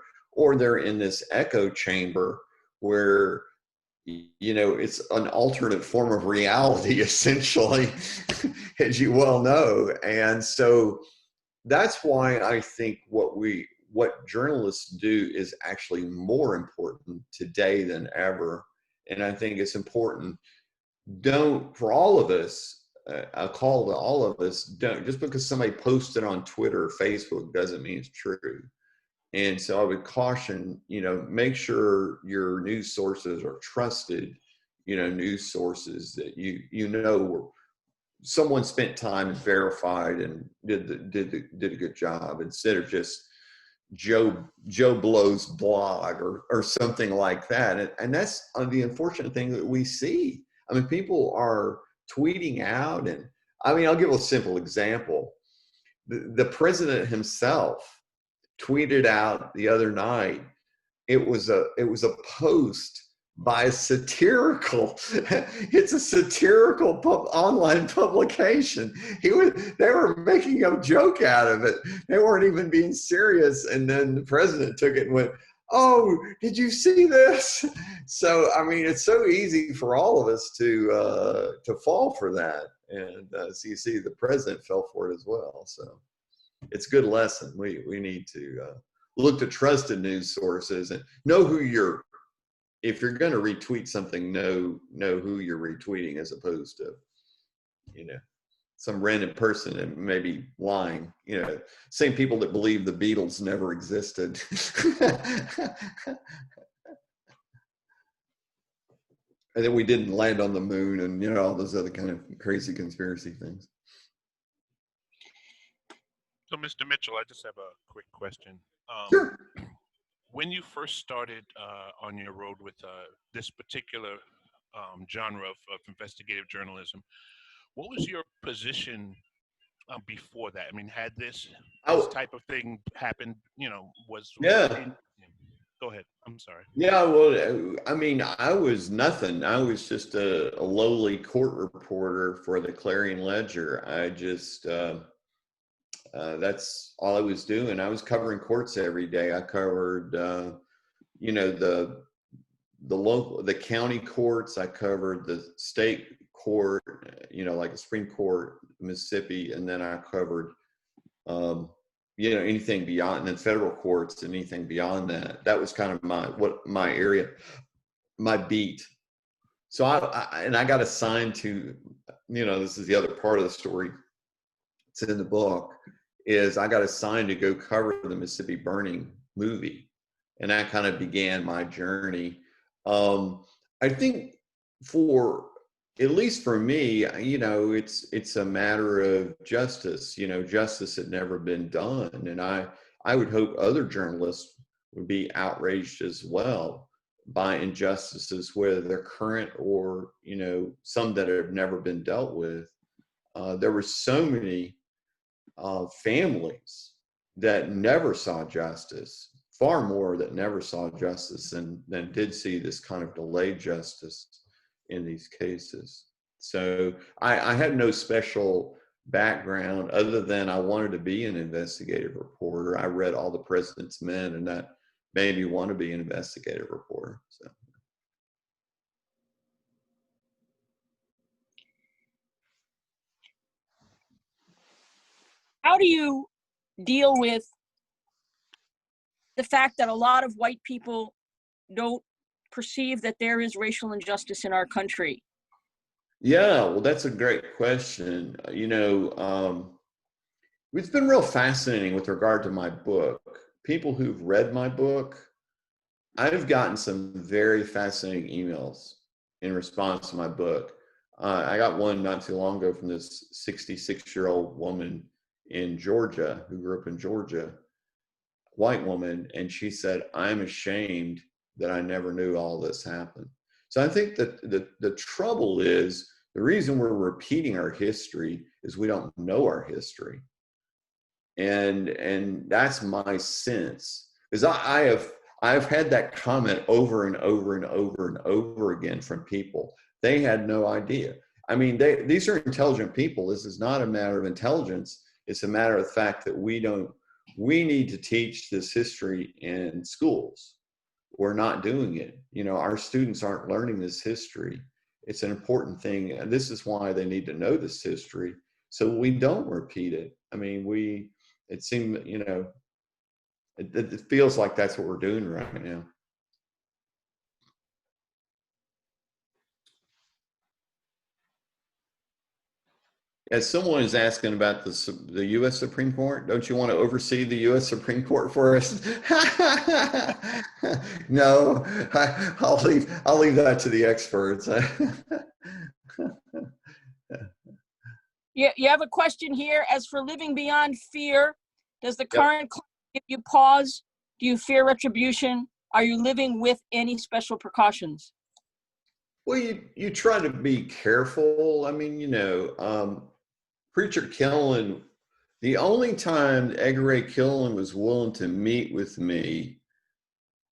they're in this echo chamber where, you know, it's an alternate form of reality, essentially, as you well know. And so that's why I think what journalists do is actually more important today than ever. And I think it's important, for all of us, a call to all of us, don't, just because somebody posted on Twitter or Facebook doesn't mean it's true. And so I would caution, you know, make sure your news sources are trusted, you know, news sources that you know someone spent time and verified and did a good job, instead of just Joe Blow's blog or something like that. And that's the unfortunate thing that we see. I mean, people are tweeting out, and I mean, I'll give a simple example. The president himself tweeted out the other night. It was a post by a satirical. It's a satirical online publication. They were making a joke out of it. They weren't even being serious. And then the president took it and went, "Oh, did you see this?" So I mean, it's so easy for all of us to fall for that. And so you see, the president fell for it as well. So it's a good lesson. We need to look to trusted news sources and know who if you're going to retweet something, know who you're retweeting, as opposed to, you know, some random person that may be lying. You know, same people that believe the Beatles never existed. And then we didn't land on the moon, and, you know, all those other kind of crazy conspiracy things. So, Mr. Mitchell, I just have a quick question. Sure. When you first started on your road with this particular genre of investigative journalism, what was your position before that? I mean, had this type of thing happened, you know, Yeah. Go ahead. I'm sorry. Yeah, well, I mean, I was nothing. I was just a lowly court reporter for the Clarion Ledger. I just, that's all I was doing. I was covering courts every day. I covered, you know, the county courts. I covered the state court, you know, like the Supreme Court, Mississippi, and then I covered, you know, anything beyond, and then federal courts and anything beyond that. That was kind of my area, my beat. So I got assigned to, you know, this is the other part of the story. It's in the book. Is I got assigned to go cover the Mississippi burning movie, and that kind of began my journey. I think at least for me, you know, it's a matter of justice. You know, justice had never been done, and I would hope other journalists would be outraged as well by injustices, whether they're current or, you know, some that have never been dealt with. There were so many families that never saw justice, far more that never saw justice than did see this kind of delayed justice in these cases. So I had no special background other than I wanted to be an investigative reporter. I read All the President's Men, and that made me want to be an investigative reporter. So. How do you deal with the fact that a lot of white people don't perceive that there is racial injustice in our country? Yeah, well, that's a great question. You know, it's been real fascinating with regard to my book. People who've read my book, I've gotten some very fascinating emails in response to my book. I got one not too long ago from this 66-year-old woman in Georgia who grew up in Georgia, white woman, and she said, "I'm ashamed that I never knew all this happened." So I think that the trouble is, the reason we're repeating our history is we don't know our history. And that's my sense, because I've had that comment over and over and over and over again from people. They had no idea. I mean, these are intelligent people. This is not a matter of intelligence. It's a matter of the fact that we need to teach this history in schools. We're not doing it. You know, our students aren't learning this history. It's an important thing. And this is why they need to know this history so we don't repeat it. I mean, it seemed, you know, it feels like that's what we're doing right now. As someone is asking about the U.S. Supreme Court, don't you want to oversee the U.S. Supreme Court for us? No, I'll leave that to the experts. You have a question here. As for living beyond fear, does the Yep. current climate give you pause? Do you fear retribution? Are you living with any special precautions? Well, you try to be careful. I mean, you know, Preacher Killen, the only time Edgar Ray Killen was willing to meet with me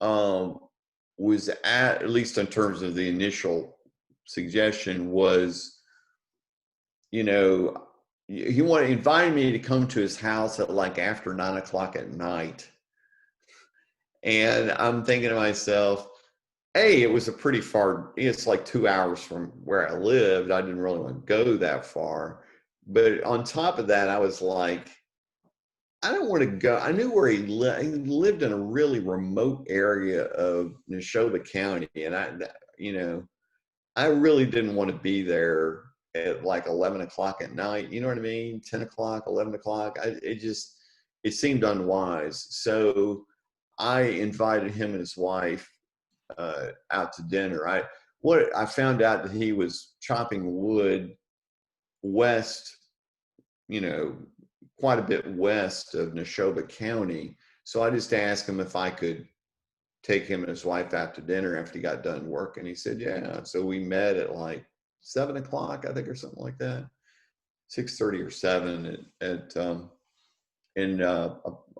was at least in terms of the initial suggestion was, you know, he invited me to come to his house at like after 9 o'clock at night. And I'm thinking to myself, hey, it was a pretty far, it's like 2 hours from where I lived. I didn't really want to go that far. But on top of that, I was like, I don't want to go. I knew where he lived. He lived in a really remote area of Neshoba County. And you know, I really didn't want to be there at like 11 o'clock at night. You know what I mean? 10 o'clock, 11 o'clock. It seemed unwise. So I invited him and his wife out to dinner. I found out that he was chopping wood west, you know, quite a bit west of Neshoba County. So I just asked him if I could take him and his wife out to dinner after he got done work. And he said, yeah. So we met at like 7 o'clock, I think, or something like that. 6:30 or 7 in a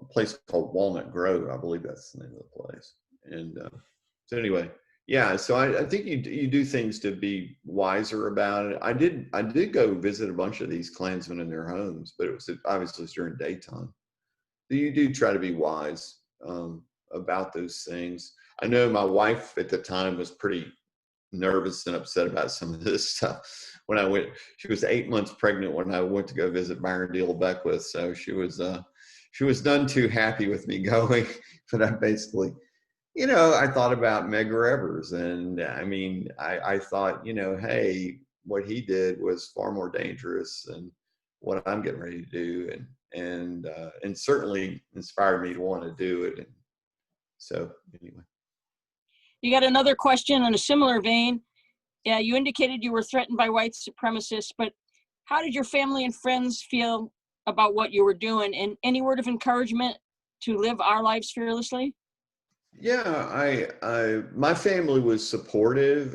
place called Walnut Grove. I believe that's the name of the place. And so anyway, yeah, so I think you do things to be wiser about it. I did go visit a bunch of these Klansmen in their homes, but it was obviously during daytime. So you do try to be wise about those things. I know my wife at the time was pretty nervous and upset about some of this stuff. When I went, she was 8 months pregnant when I went to go visit Byron D. Beckwith, so she was none too happy with me going. But I basically, you know, I thought about Medgar Evers, and I mean, I thought, you know, hey, what he did was far more dangerous than what I'm getting ready to do, and certainly inspired me to want to do it. And so, anyway. You got another question in a similar vein. Yeah, you indicated you were threatened by white supremacists, but how did your family and friends feel about what you were doing? And any word of encouragement to live our lives fearlessly? Yeah, my family was supportive,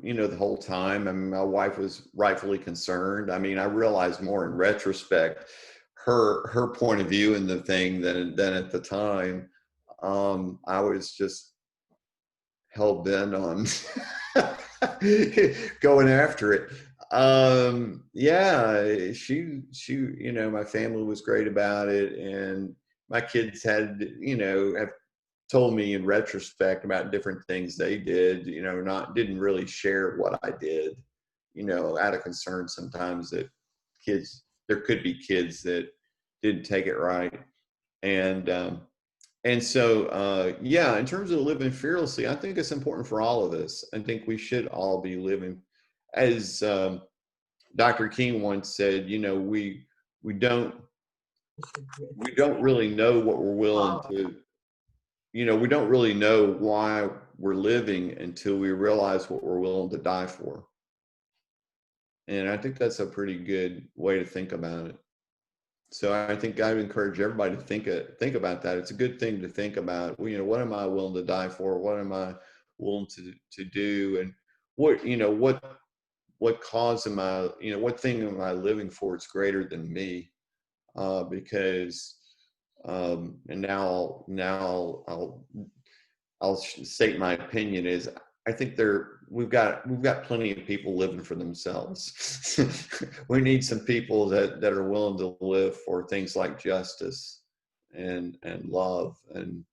you know, the whole time. I mean, my wife was rightfully concerned. I mean, I realized more in retrospect her point of view in the thing than at the time. I was just hell bent on going after it. Yeah, she, you know, my family was great about it, and my kids had, you know, have told me in retrospect about different things they did, you know, didn't really share what I did, you know, out of concern sometimes that there could be kids that didn't take it right. And so, yeah, in terms of living fearlessly, I think it's important for all of us. I think we should all be living, as Dr. King once said, you know, we don't really know what we're willing to, you know, we don't really know why we're living until we realize what we're willing to die for. And I think that's a pretty good way to think about it. So I think I would encourage everybody to think about that. It's a good thing to think about. Well, you know, what am I willing to die for? What am I willing to do? And what, you know, what cause am I, you know, what thing am I living for? It's greater than me, because And now I'll state my opinion is I think we've got plenty of people living for themselves. We need some people that are willing to live for things like justice and love and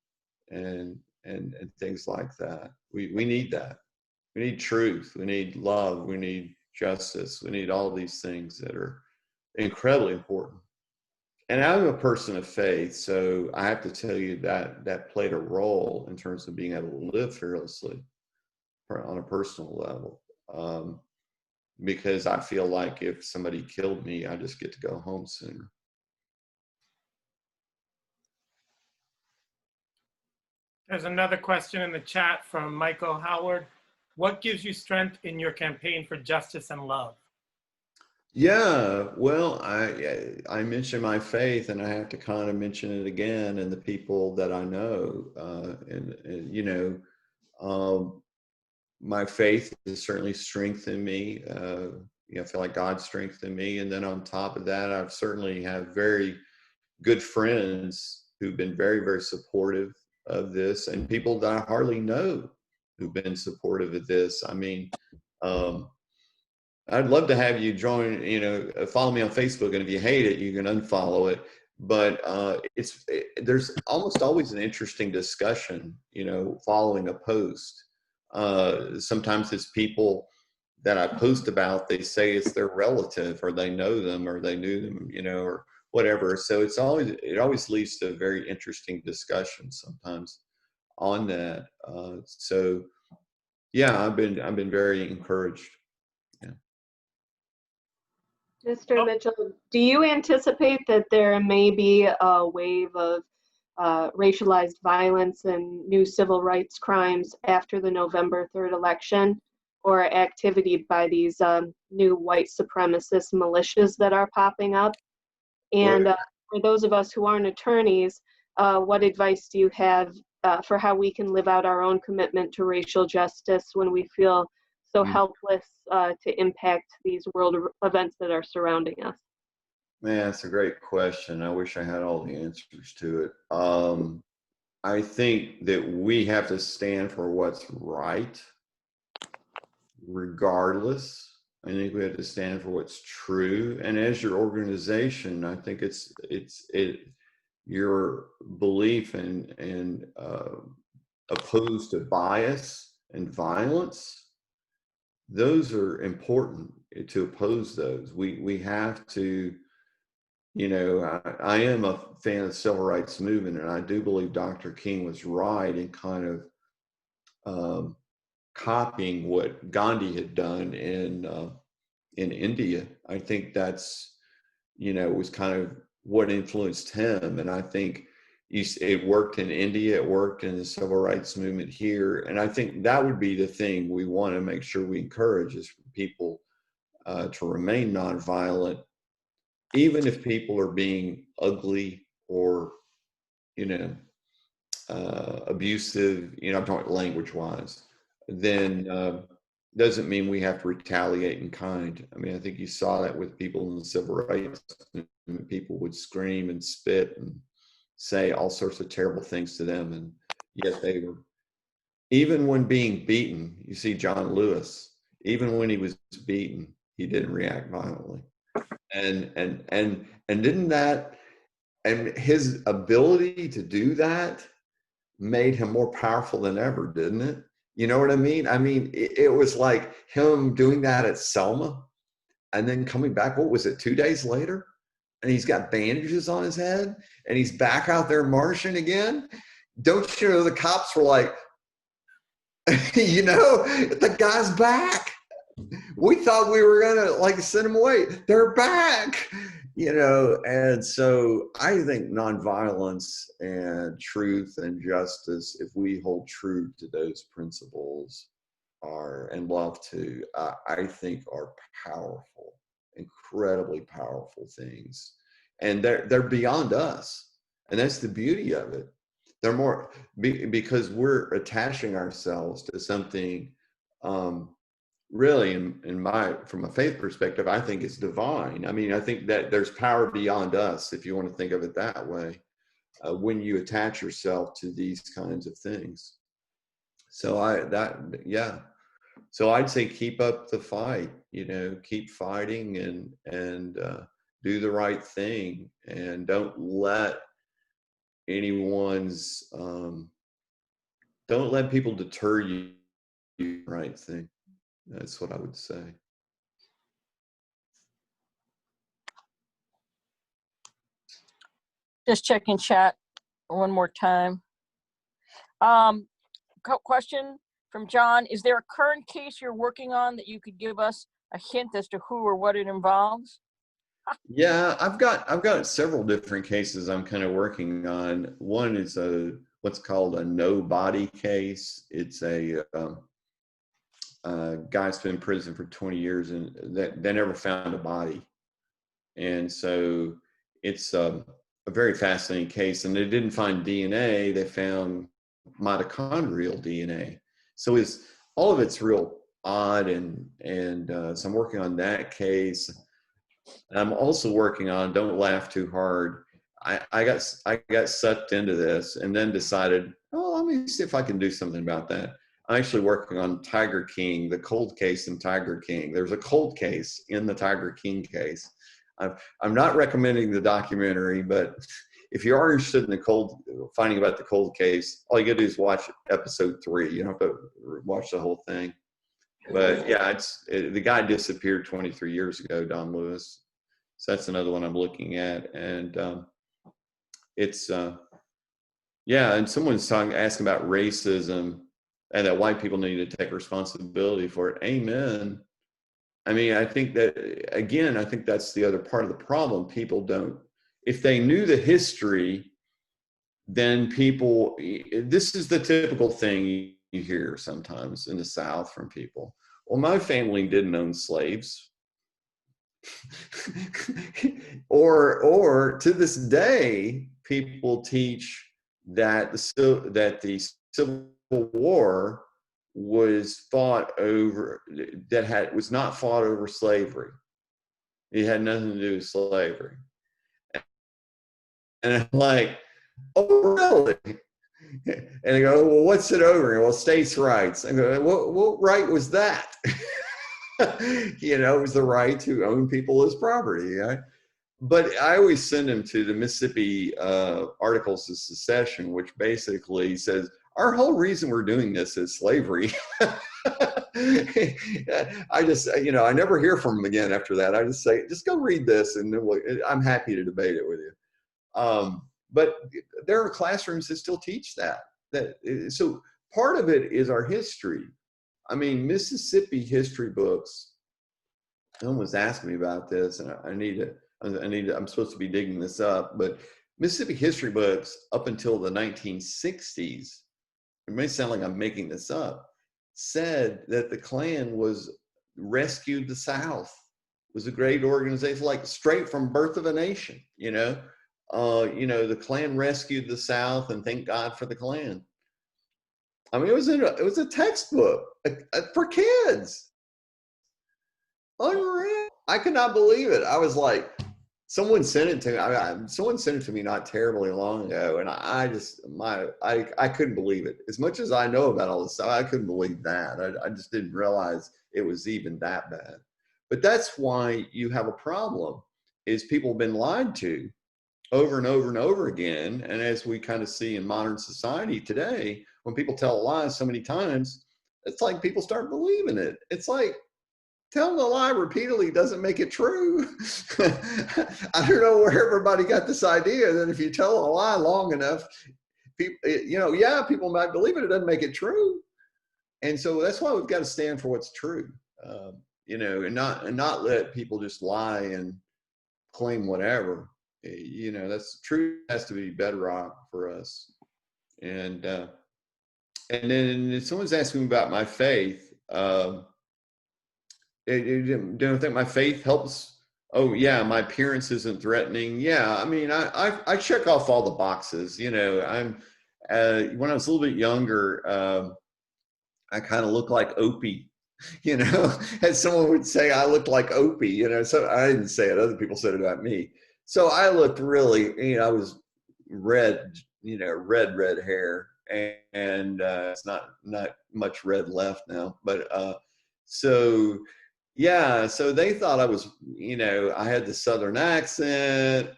things like that. We need that. We need truth. We need love. We need justice. We need all these things that are incredibly important. And I'm a person of faith, so I have to tell you that played a role in terms of being able to live fearlessly on a personal level. Because I feel like if somebody killed me, I just get to go home sooner. There's another question in the chat from Michael Howard. What gives you strength in your campaign for justice and love? Yeah, well, I mentioned my faith, and I have to kind of mention it again, and the people that I know, and you know, my faith has certainly strengthened me. I feel like God strengthened me, and then on top of that, I've certainly have very good friends who've been very, very supportive of this, and people that I hardly know who've been supportive of this. I mean, I'd love to have you join, follow me on Facebook, and if you hate it, you can unfollow it. But there's almost always an interesting discussion, following a post. Sometimes it's people that I post about, they say it's their relative, or they know them, or they knew them, or whatever. So it always leads to a very interesting discussion sometimes on that. So yeah, I've been very encouraged. Mr. Mitchell, do you anticipate that there may be a wave of racialized violence and new civil rights crimes after the November 3rd election, or activity by these new white supremacist militias that are popping up? And for those of us who aren't attorneys, what advice do you have for how we can live out our own commitment to racial justice when we feel so helpless to impact these world events that are surrounding us? Man, that's a great question. I wish I had all the answers to it. I think that we have to stand for what's right, regardless. I think we have to stand for what's true. And as your organization, I think it's your belief and opposed to bias and violence. Those are important to oppose those. We have to, I am a fan of the civil rights movement, and I do believe Dr. King was right in kind of copying what Gandhi had done in India. I think that's, was kind of what influenced him. And I think it worked in India, it worked in the civil rights movement here. And I think that would be the thing we want to make sure we encourage, is for people to remain nonviolent, even if people are being ugly or, abusive, I'm talking language wise, then doesn't mean we have to retaliate in kind. I mean, I think you saw that with people in the civil rights movement. People would scream and spit and say all sorts of terrible things to them, and yet they were, even when being beaten, you see John Lewis, even when he was beaten, he didn't react violently. And didn't that, and his ability to do that made him more powerful than ever, didn't it? You know what I mean? I mean, it was like him doing that at Selma and then coming back, what was it, 2 days later? And he's got bandages on his head and he's back out there marching again. Don't you know, the cops were like, the guy's back. We thought we were gonna send him away. They're back, and so I think nonviolence and truth and justice, if we hold true to those principles, and love too, I think are powerful, incredibly powerful things. And they're beyond us. And that's the beauty of it. They're more, because we're attaching ourselves to something, really, from a faith perspective, I think it's divine. I mean, I think that there's power beyond us, if you want to think of it that way. when you attach yourself to these kinds of things. So so I'd say keep up the fight, keep fighting and do the right thing, and don't let don't let people deter you from the right thing. That's what I would say. Just checking chat one more time. Question from John: is there a current case you're working on that you could give us a hint as to who or what it involves? Yeah, I've got several different cases I'm kind of working on. One is what's called a no body case. It's a guy's been in prison for 20 years and they never found a body. And so it's a very fascinating case. And they didn't find DNA, they found mitochondrial DNA. So all of it's real odd, and so I'm working on that case. I'm also working on, don't laugh too hard. I got sucked into this and then decided, oh, let me see if I can do something about that. I'm actually working on Tiger King, the cold case in Tiger King. There's a cold case in the Tiger King case. I'm not recommending the documentary, but if you are interested in finding about the cold case, all you gotta do is watch episode 3. You don't have to watch the whole thing. But yeah, the guy disappeared 23 years ago, Don Lewis. So that's another one I'm looking at. And and someone's asking about racism and that white people need to take responsibility for it. Amen. I mean, I think that's the other part of the problem. People don't, if they knew the history, then this is the typical thing you hear sometimes in the South from people. Well, my family didn't own slaves. or to this day, people teach that the Civil War was was not fought over slavery. It had nothing to do with slavery. And I'm like, oh, really? And they go, well, what's it over? Well, states' rights. I go, what right was that? It was the right to own people as property. Right? But I always send them to the Mississippi Articles of Secession, which basically says, our whole reason we're doing this is slavery. I just, I never hear from them again after that. I just say, just go read this, and then I'm happy to debate it with you. But there are classrooms that still teach that. So part of it is our history. I mean, Mississippi history books. No one was asking me about this, and I'm supposed to be digging this up. But Mississippi history books up until the 1960s, it may sound like I'm making this up, said that the Klan rescued the South. It was a great organization, like straight from Birth of a Nation. The Klan rescued the South, and thank God for the Klan. I mean, it was a textbook for kids. Unreal. I could not believe it. I was like, someone sent it to me. Someone sent it to me not terribly long ago, and I couldn't believe it. As much as I know about all this stuff, I couldn't believe that. I just didn't realize it was even that bad. But that's why you have a problem, is people have been lied to over and over and over again. And as we kind of see in modern society today, when people tell lies so many times, it's like people start believing it. It's like telling a lie repeatedly doesn't make it true. I don't know where everybody got this idea that if you tell a lie long enough, people might believe it. It doesn't make it true. And so that's why we've got to stand for what's true, and not let people just lie and claim whatever. That's truth has to be bedrock for us. And then someone's asking me about my faith. Don't think my faith helps. Oh yeah, my appearance isn't threatening. Yeah, I mean, I check off all the boxes. When I was a little bit younger, I kind of looked like Opie. As someone would say, I looked like Opie. So I didn't say it; other people said it about me. So I looked really, I was red, red hair, and it's not much red left now. But so yeah, so they thought I was, I had the Southern accent.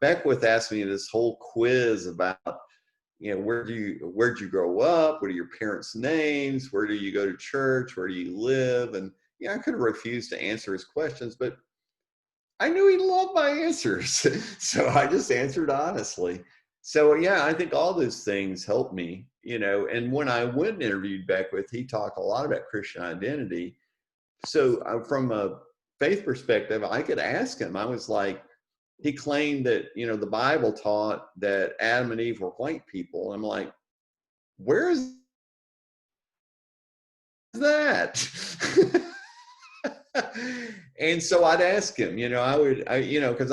Beckwith asked me this whole quiz about, where'd you grow up? What are your parents' names? Where do you go to church? Where do you live? And I could have refused to answer his questions, but I knew he loved my answers. So I just answered honestly. So yeah, I think all those things helped me, and when I went and interviewed Beckwith, he talked a lot about Christian identity. So from a faith perspective, I could ask him. I was like, he claimed that, the Bible taught that Adam and Eve were white people. I'm like, where is that? And so I'd ask him, because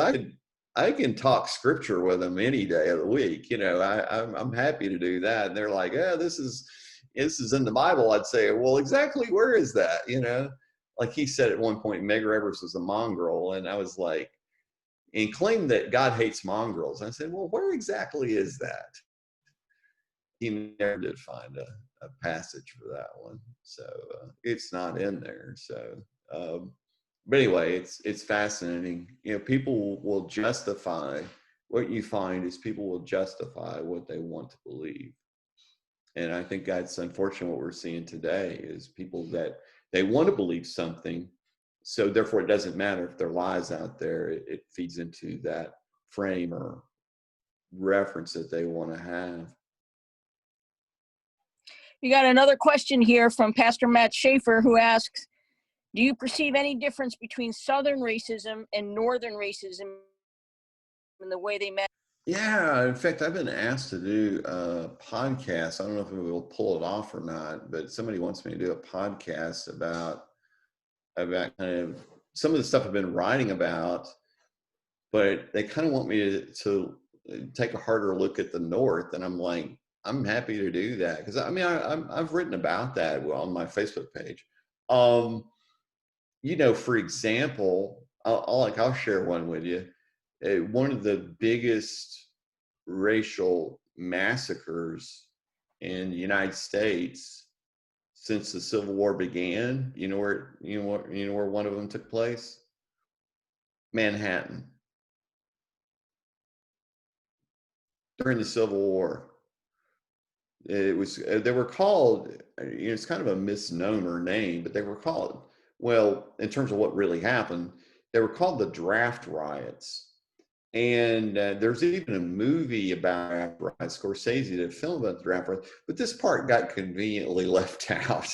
I can talk scripture with him any day of the week. I'm happy to do that. And they're like, yeah, this is in the Bible. I'd say, well, exactly where is that? Like he said at one point, Medgar Evers was a mongrel. And I was like, and claimed that God hates mongrels. I said, well, where exactly is that? He never did find a passage for that one. So it's not in there. So, but anyway, it's fascinating. People will justify, what you find is people will justify what they want to believe. And I think that's unfortunately what we're seeing today is people that they want to believe something. So therefore it doesn't matter if there are lies out there, it feeds into that frame or reference that they want to have. You got another question here from Pastor Matt Schaefer, who asks, do you perceive any difference between Southern racism and Northern racism in the way they met? Yeah, in fact, I've been asked to do a podcast. I don't know if we will pull it off or not, but somebody wants me to do a podcast about kind of some of the stuff I've been writing about, but they kind of want me to take a harder look at the North. And I'm like, I'm happy to do that. Because I've written about that on my Facebook page. For example, I'll share one with you. One of the biggest racial massacres in the United States since the Civil War began, where one of them took place? Manhattan. During the Civil War. They were called, it's kind of a misnomer name, but they were called, well, in terms of what really happened, they were called the draft riots. And there's even a movie about draft riots. Scorsese did a film about the draft riots, but this part got conveniently left out,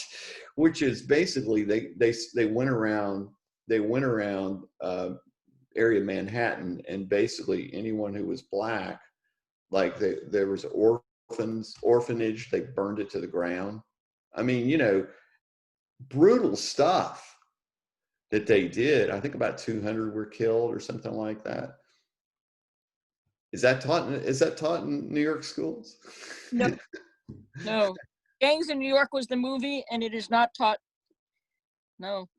which is basically they went around area of Manhattan, and basically anyone who was Black, like there was orphanage, they burned it to the ground. I mean, brutal stuff that they did. I think about 200 were killed or something like that. Is that taught in New York schools? No. No. Gangs in New York was the movie, and it is not taught. No.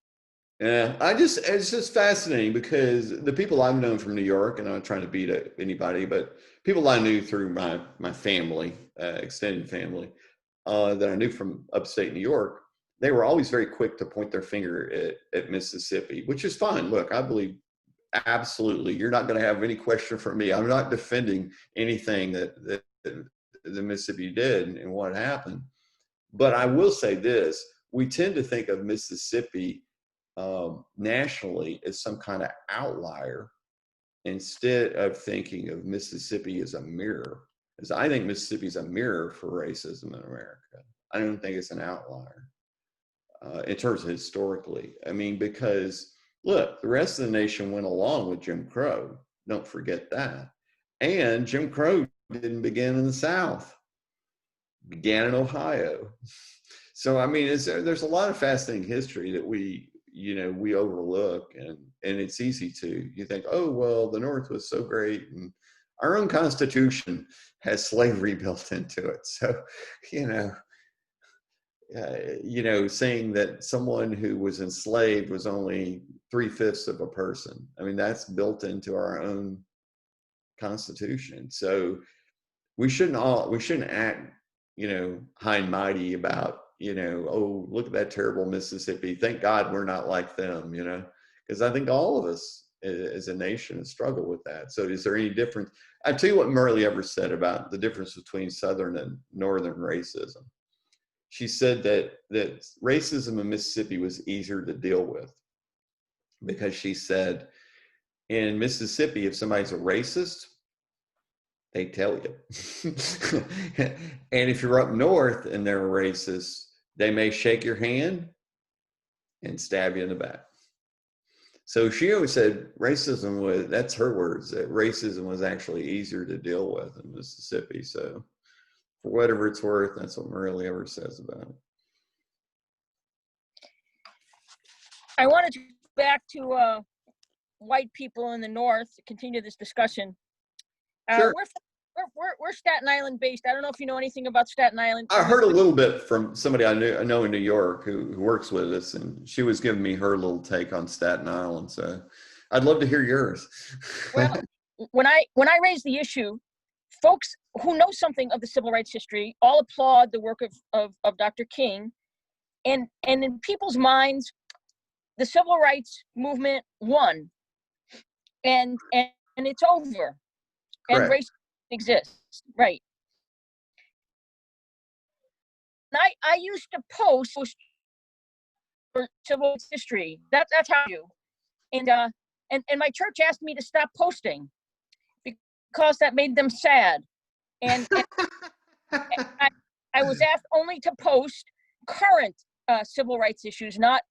Yeah, it's just fascinating because the people I've known from New York, and I'm not trying to beat anybody, but people I knew through my family, extended family, that I knew from upstate New York, they were always very quick to point their finger at Mississippi, which is fine. Look, I believe absolutely you're not going to have any question from me. I'm not defending anything that the Mississippi did and what happened. But I will say this, we tend to think of Mississippi nationally as some kind of outlier instead of thinking of Mississippi as a mirror. Because I think Mississippi is a mirror for racism in America. I don't think it's an outlier in terms of historically. I mean, because look, the rest of the nation went along with Jim Crow. Don't forget that. And Jim Crow didn't begin in the South. It began in Ohio. So, I mean, there's a lot of fascinating history that we overlook, and it's easy to, you think, oh, well, the North was so great, and our own Constitution has slavery built into it. So, saying that someone who was enslaved was only 3/5 of a person. I mean, that's built into our own Constitution. So we shouldn't act, high and mighty about, oh, look at that terrible Mississippi. Thank God we're not like them, because I think all of us as a nation struggle with that. So is there any difference? I'll tell you what Murley ever said about the difference between Southern and Northern racism. She said that racism in Mississippi was easier to deal with because she said in Mississippi, if somebody's a racist, they tell you. And if you're up north and they're a racist, they may shake your hand and stab you in the back. So she always said racism was, that's her words, that racism was actually easier to deal with in Mississippi. So for whatever it's worth, that's what Murley ever says about it. I wanted to go back to white people in the North to continue this discussion. Sure. We're Staten Island based. I don't know if you know anything about Staten Island. I heard a little bit from somebody I know in New York who works with us, and she was giving me her little take on Staten Island. So I'd love to hear yours. Well, when I raise the issue, folks who know something of the civil rights history all applaud the work of Dr. King, and in people's minds, the civil rights movement won, and it's over, and race exists, right? And I used to post for civil rights history. That's how I do. And my church asked me to stop posting because that made them sad. And I was asked only to post current civil rights issues, not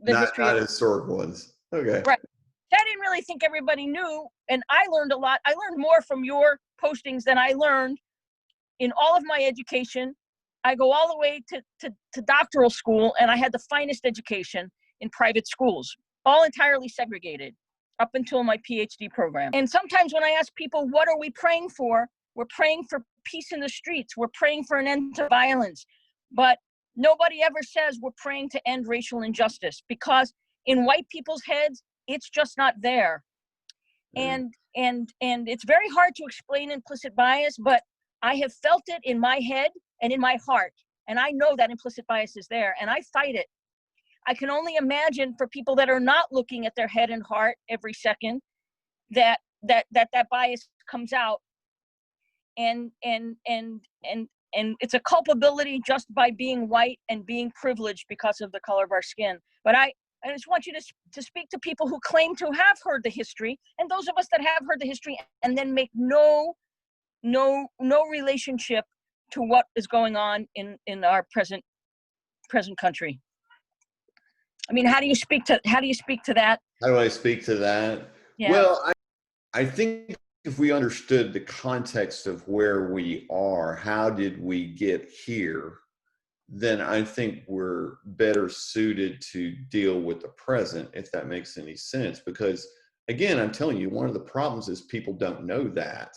history. Not historical ones. Okay. Right. I didn't really think everybody knew, and I learned a lot. I learned more from your postings than I learned in all of my education. I go all the way to doctoral school, and I had the finest education in private schools, all entirely segregated up until my PhD program. And sometimes when I ask people, what are we praying for? We're praying for peace in the streets. We're praying for an end to violence. But nobody ever says we're praying to end racial injustice, because in white people's heads, it's just not there. And it's very hard to explain implicit bias, but I have felt it in my head and in my heart. And I know that implicit bias is there, and I fight it. I can only imagine for people that are not looking at their head and heart every second, that bias comes out, and it's a culpability just by being white and being privileged because of the color of our skin. But I just want you to speak to people who claim to have heard the history, and those of us that have heard the history and then make no relationship to what is going on in our present country. I mean, how do you speak to that? How do I speak to that? Yeah. Well, I think if we understood the context of where we are, how did we get here, then I think we're better suited to deal with the present, if that makes any sense. Because again, I'm telling you, one of the problems is people don't know that.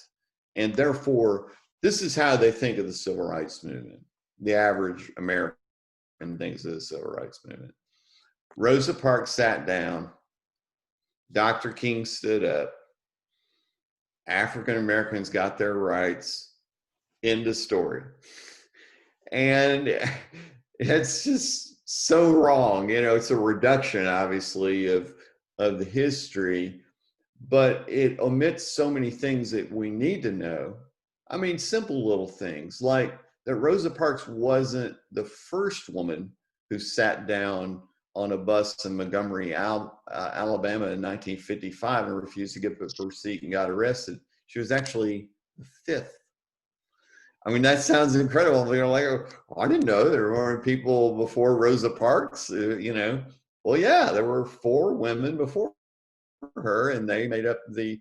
And therefore, this is how they think of the civil rights movement. The average American thinks of the civil rights movement. Rosa Parks sat down, Dr. King stood up, African Americans got their rights, end of story. And it's just so wrong. It's a reduction, obviously, of the history, but it omits so many things that we need to know. I mean, simple little things like that Rosa Parks wasn't the first woman who sat down on a bus in Montgomery, Alabama in 1955 and refused to give up her seat and got arrested. She was actually the fifth. I mean, that sounds incredible. Like, oh, I didn't know there weren't people before Rosa Parks, Well, yeah, there were 4 women before her, and they made up the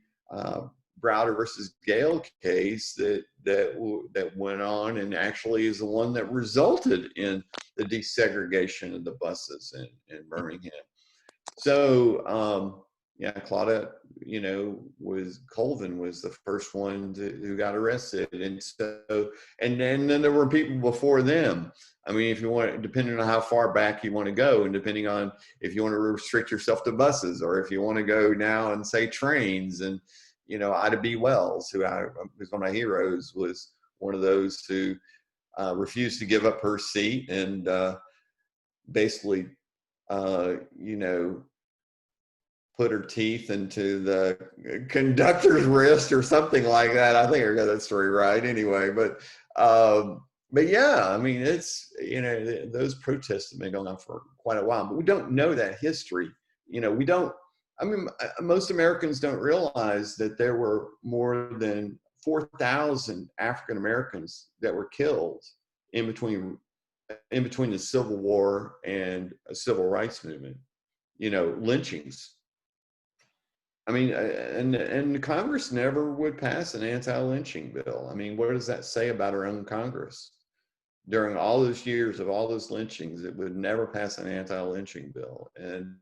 Browder versus Gale case that went on and actually is the one that resulted in the desegregation of the buses in Birmingham. So, Claudette, Colvin was the first one who got arrested. And so, and then there were people before them. I mean, if you want, depending on how far back you want to go, and depending on if you want to restrict yourself to buses, or if you want to go now and say trains, and, Ida B. Wells, who's one of my heroes, was one of those who refused to give up her seat and basically, put her teeth into the conductor's wrist or something like that. I think I got that story right anyway. But yeah, I mean, it's, those protests have been going on for quite a while, but we don't know that history. Most Americans don't realize that there were more than 4,000 African Americans that were killed in between the Civil War and a civil rights movement, lynchings. I mean, and Congress never would pass an anti-lynching bill. I mean, what does that say about our own Congress? During all those years of all those lynchings, it would never pass an anti-lynching bill. And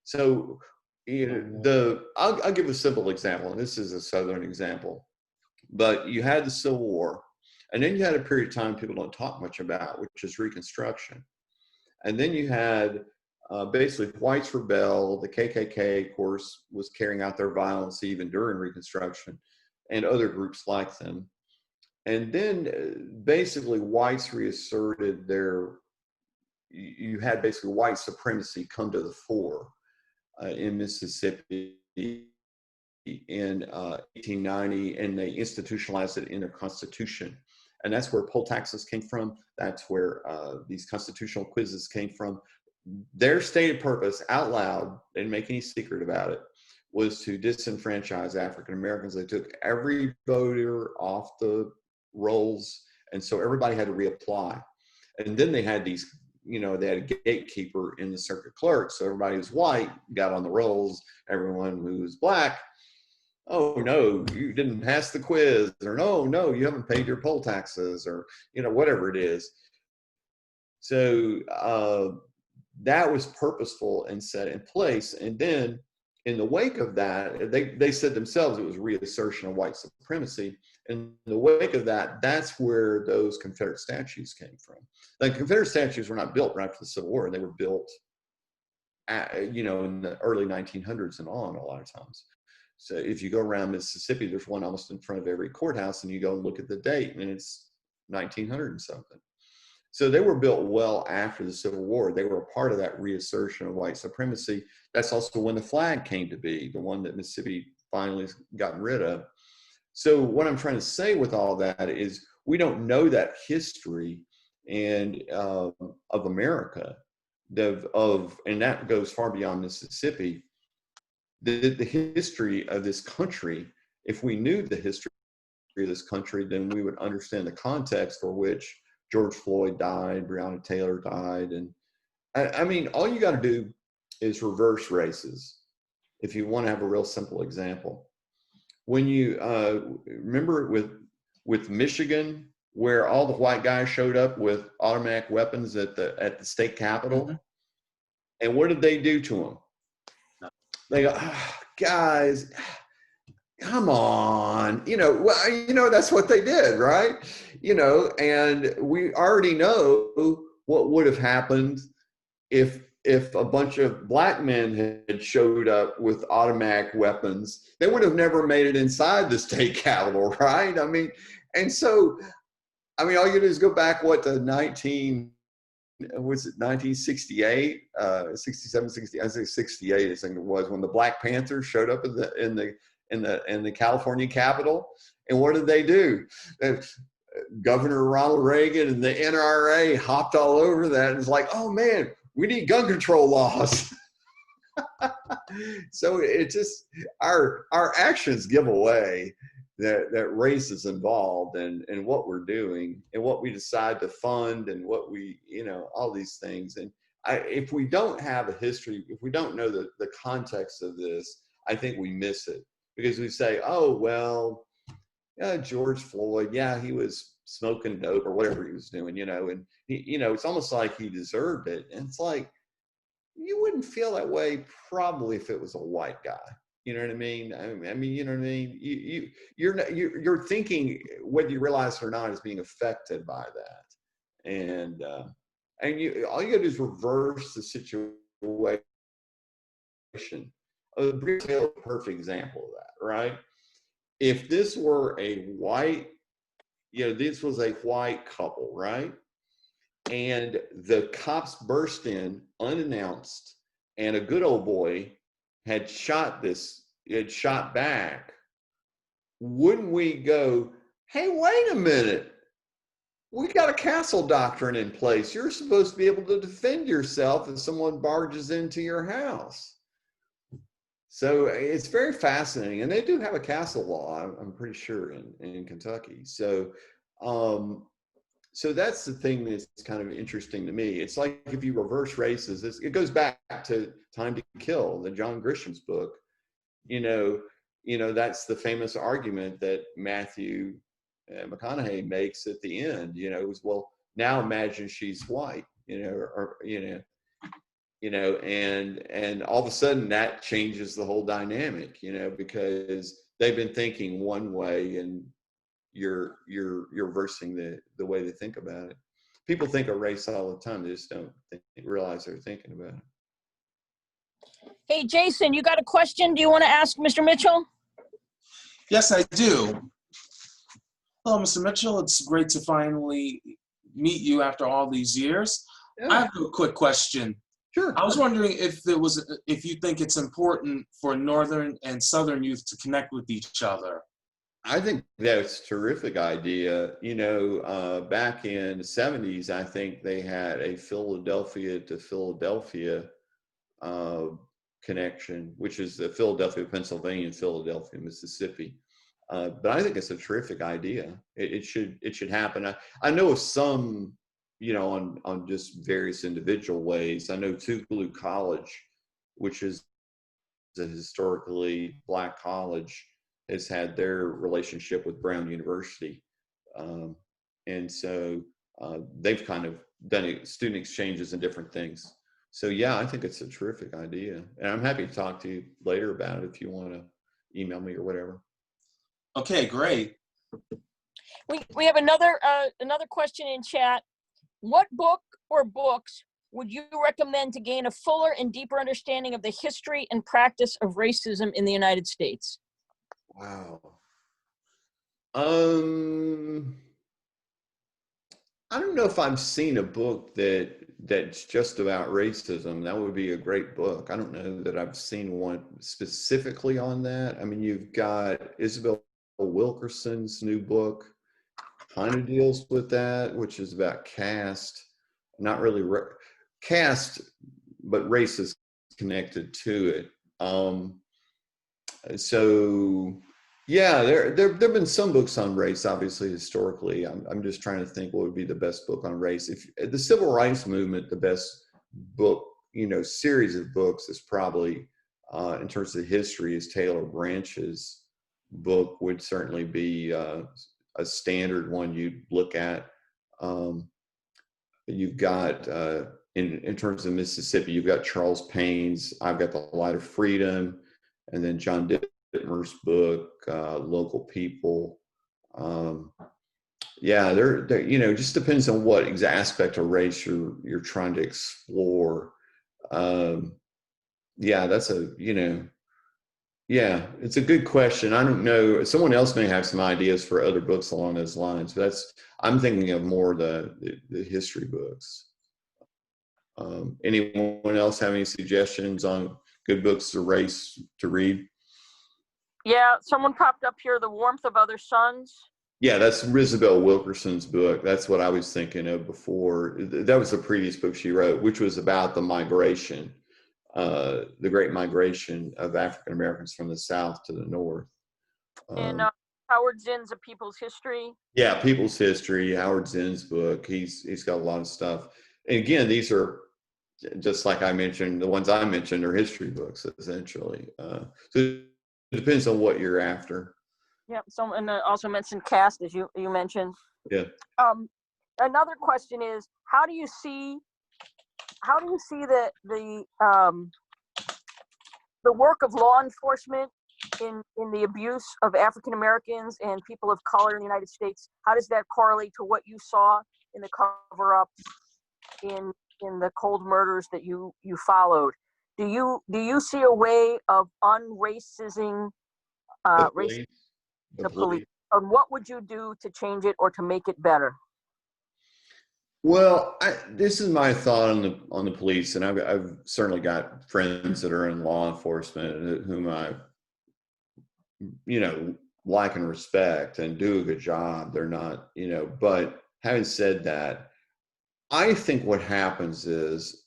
so, I'll give a simple example, and this is a Southern example. But you had the Civil War, and then you had a period of time people don't talk much about, which is Reconstruction. And then you had basically whites rebel. The KKK, of course, was carrying out their violence even during Reconstruction, and other groups like them. And then basically whites reasserted you had basically white supremacy come to the fore in Mississippi in 1890, and they institutionalized it in their constitution. And that's where poll taxes came from. That's where these constitutional quizzes came from. Their stated purpose out loud, they didn't make any secret about it, was to disenfranchise African Americans. They took every voter off the rolls, and so everybody had to reapply. And then they had these, they had a gatekeeper in the circuit clerk. So everybody who's white got on the rolls. Everyone who was black, oh no, you didn't pass the quiz, or no, you haven't paid your poll taxes, or whatever it is. So that was purposeful and set in place. And then in the wake of that, they said themselves it was reassertion of white supremacy. In the wake of that, that's where those Confederate statues came from. The Confederate statues were not built right after the Civil War. They were built in the early 1900s and on a lot of times. So if you go around Mississippi, there's one almost in front of every courthouse, and you go and look at the date, and it's 1900 and something. So they were built well after the Civil War. They were a part of that reassertion of white supremacy. That's also when the flag came to be, the one that Mississippi finally gotten rid of. So what I'm trying to say with all that is we don't know that history and of America, and that goes far beyond Mississippi. The history of this country, if we knew the history of this country, then we would understand the context for which George Floyd died, Breonna Taylor died. And I mean, all you got to do is reverse races. If you want to have a real simple example, when you remember with Michigan, where all the white guys showed up with automatic weapons at the state capitol, mm-hmm. And what did they do to them? They go, guys, come on, that's what they did, right? And we already know what would have happened if a bunch of black men had showed up with automatic weapons. They would have never made it inside the state capitol, right? I mean, and so, all you do is go back, to 1968, 67, 60, I say 68, I think it was, when the Black Panthers showed up in the California Capitol. And what did they do? Governor Ronald Reagan and the NRA hopped all over that, and it's like, oh man, we need gun control laws. So it just, our actions give away that race is involved in what we're doing and what we decide to fund and what we, all these things. And if we don't have a history, if we don't know the context of this, I think we miss it, because we say, oh, well, yeah, George Floyd, yeah, he was smoking dope or whatever he was doing, and he, it's almost like he deserved it. And it's like, you wouldn't feel that way probably if it was a white guy. You know what I mean? I mean, you know what I mean? You're thinking, whether you realize it or not, is being affected by that. And all you gotta do is reverse the situation. Breonna Taylor is a perfect example of that, right? if this were a white, this was a white couple, right? And the cops burst in unannounced, and a good old boy had shot back, wouldn't we go, hey, wait a minute, we got a castle doctrine in place. You're supposed to be able to defend yourself if someone barges into your house. So it's very fascinating. And they do have a castle law, I'm pretty sure, in Kentucky. So, so that's the thing that's kind of interesting to me. It's like if you reverse races, it goes back to Time to Kill, the John Grisham's book. That's the famous argument that Matthew McConaughey makes at the end. Was, well, now imagine she's white, and all of a sudden that changes the whole dynamic, because they've been thinking one way, and you're reversing the way they think about it. People think of race all the time. They just don't realize they're thinking about it. Hey, Jason, you got a question? Do you want to ask Mr. Mitchell? Yes, I do. Hello, Mr. Mitchell. It's great to finally meet you after all these years. Yeah. I have a quick question. Sure. I was wondering if you think it's important for Northern and Southern youth to connect with each other. I think that's a terrific idea. Back in the 70s, I think they had a Philadelphia to Philadelphia connection, which is the Philadelphia, Pennsylvania, and Philadelphia, Mississippi. But I think it's a terrific idea. It should happen. I know of some, on just various individual ways. I know Tougaloo College, which is a historically Black college, has had their relationship with Brown University. And so they've kind of done student exchanges and different things. So yeah, I think it's a terrific idea. And I'm happy to talk to you later about it if you want to email me or whatever. Okay, great. We have another question in chat. What book or books would you recommend to gain a fuller and deeper understanding of the history and practice of racism in the United States? Wow. I don't know if I've seen a book that's just about racism. That would be a great book. I don't know that I've seen one specifically on that. I mean, you've got Isabel Wilkerson's new book kind of deals with that, which is about caste, not really caste, but race is connected to it. So yeah, there have been some books on race, obviously, historically. I'm just trying to think what would be the best book on race. If the Civil Rights Movement, the best book, series of books is probably, in terms of history, is Taylor Branch's book would certainly be a standard one you'd look at. You've got, in terms of Mississippi, you've got Charles Payne's I've Got the Light of Freedom, and then John Dittmer's book, Local People. Yeah, they're just depends on what aspect of race you're trying to explore. Yeah, that's yeah, it's a good question. I don't know. Someone else may have some ideas for other books along those lines, but I'm thinking of more the history books. Anyone else have any suggestions on good books of race to read? Yeah, someone popped up here, The Warmth of Other Suns. Yeah, that's Isabel Wilkerson's book. That's what I was thinking of before. That was the previous book she wrote, which was about the migration, the Great Migration of African Americans from the South to the North. And Howard Zinn's A People's History. Yeah, People's History, Howard Zinn's book. He's got a lot of stuff. And again, these are, just like I mentioned, the ones I mentioned are history books, essentially. So it depends on what you're after. Yeah, and also mentioned caste, as you mentioned. Yeah. Another question is, how do you see the work of law enforcement in the abuse of African Americans and people of color in the United States? How does that correlate to what you saw in the cover-ups in the cold murders that you followed? Do you see a way of unracizing race? The the police? police. And what would you do to change it or to make it better? Well, this is my thought on the police, and I've certainly got friends that are in law enforcement whom I, like and respect and do a good job. They're not, but having said that, I think what happens is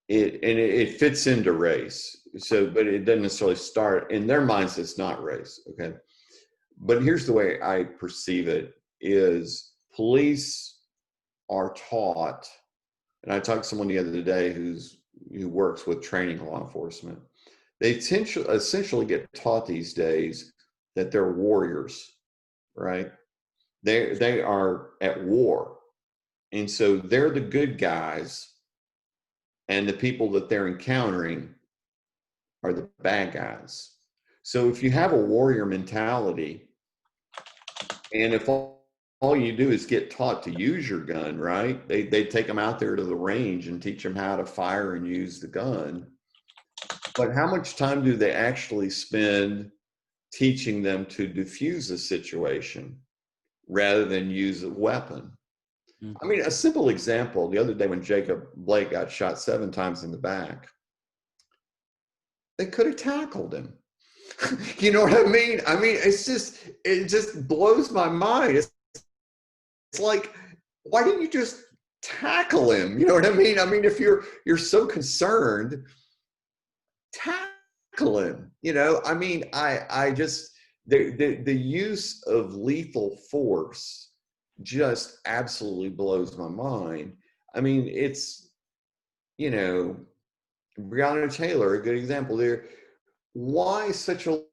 it fits into race. So, but it doesn't necessarily start in their minds. It's not race. Okay. But here's the way I perceive it is police are taught, and I talked to someone the other day who works with training law enforcement. They essentially get taught these days that they're warriors, right? They are at war. And so they're the good guys, and the people that they're encountering are the bad guys. So if you have a warrior mentality, and if all you do is get taught to use your gun, right? They take them out there to the range and teach them how to fire and use the gun. But how much time do they actually spend teaching them to diffuse a situation rather than use a weapon? I mean, a simple example, the other day when Jacob Blake got shot 7 times in the back, they could have tackled him. You know what I mean? I mean, it just blows my mind. It's like, why didn't you just tackle him? You know what I mean? I mean, if you're so concerned, tackle him. I mean, I just the use of lethal force just absolutely blows my mind. I mean, it's Breonna Taylor, a good example there. Why such a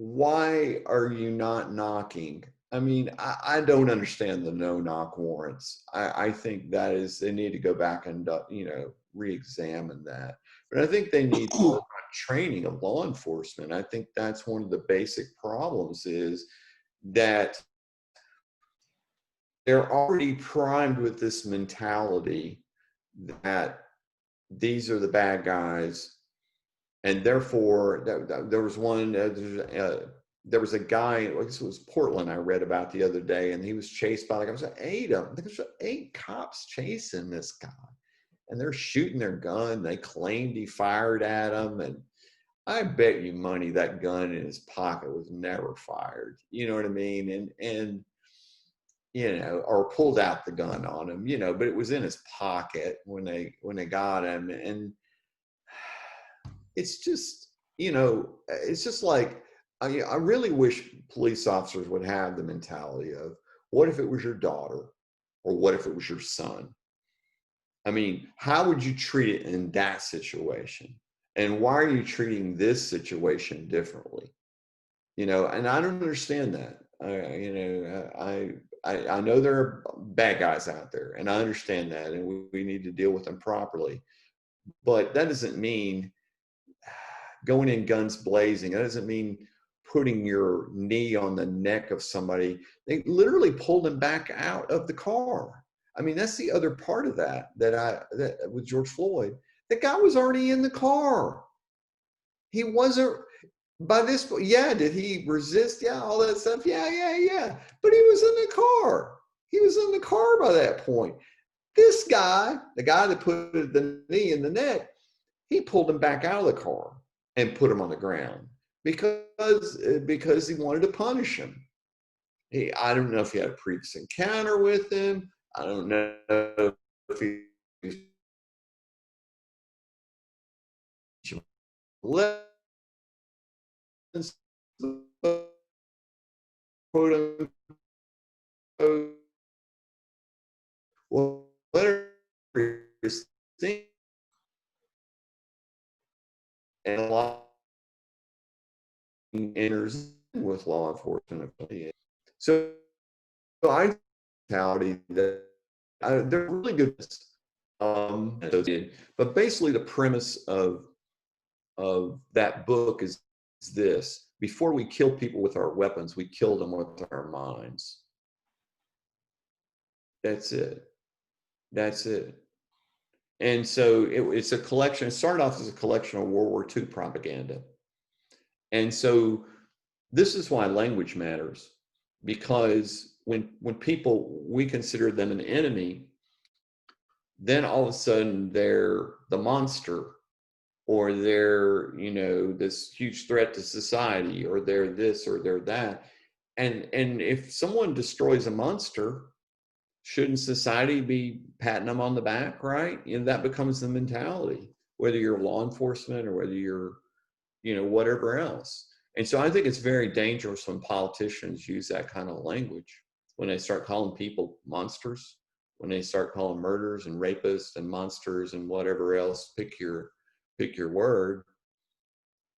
why are you not knocking? I mean, I don't understand the no-knock warrants. I think they need to go back and, re-examine that. But I think they need to work on training of law enforcement. I think that's one of the basic problems is that they're already primed with this mentality that these are the bad guys. And therefore, there was one, there was a guy, I guess it was Portland, I read about the other day, and he was chased by, like, I was like, 8 of them. I think there's 8 cops chasing this guy. And they're shooting their gun. They claimed he fired at them. And I bet you money that gun in his pocket was never fired. You know what I mean? And or pulled out the gun on him, but it was in his pocket when they got him. And it's just, it's just like, I really wish police officers would have the mentality of, what if it was your daughter? Or what if it was your son? I mean, how would you treat it in that situation? And why are you treating this situation differently? And I don't understand that. I know there are bad guys out there, and I understand that, and we need to deal with them properly. But that doesn't mean going in guns blazing. That doesn't mean putting your knee on the neck of somebody. They literally pulled him back out of the car. I mean, that's the other part of that with George Floyd. The guy was already in the car. He wasn't, by this point, did he resist? Yeah, all that stuff. Yeah. But he was in the car. He was in the car by that point. This guy, the guy that put the knee in the neck, he pulled him back out of the car and put him on the ground because he wanted to punish him. I don't know if he had a previous encounter with him. I don't know if he quote unquote, whatever his thing, and a lot enters with law enforcement. So I mentality that they're really good. But basically, the premise of that book is this: before we kill people with our weapons, we kill them with our minds. That's it. And so it's a collection. It started off as a collection of World War II propaganda. And so this is why language matters, because when people, we consider them an enemy, then all of a sudden they're the monster, or they're, you know, this huge threat to society, or they're this or they're that. And if someone destroys a monster, shouldn't society be patting them on the back, right? And that becomes the mentality, whether you're law enforcement or whether you're, you know, whatever else. And so I think it's very dangerous when politicians use that kind of language, when they start calling people monsters, when they start calling murderers and rapists and monsters and whatever else, pick your word.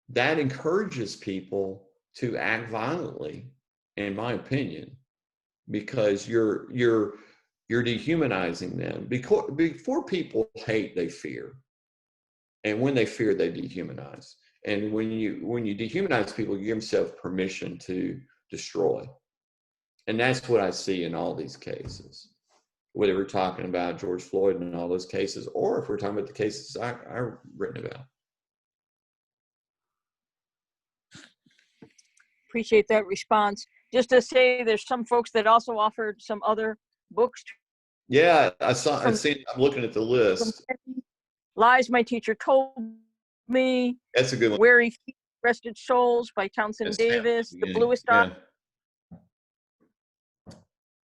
That encourages people to act violently, in my opinion, because you're dehumanizing them. Before people hate, they fear. And when they fear, they dehumanize. And when you dehumanize people, you give yourself permission to destroy. And that's what I see in all these cases, whether we're talking about George Floyd and all those cases, or if we're talking about the cases I've written about. Appreciate that response. Just to say, there's some folks that also offered some other books. Yeah, I'm looking at the list. Lies My Teacher Told Me. That's a good one. Weary Feet, Rested Souls by Townsend Davis. The Bluest Eye.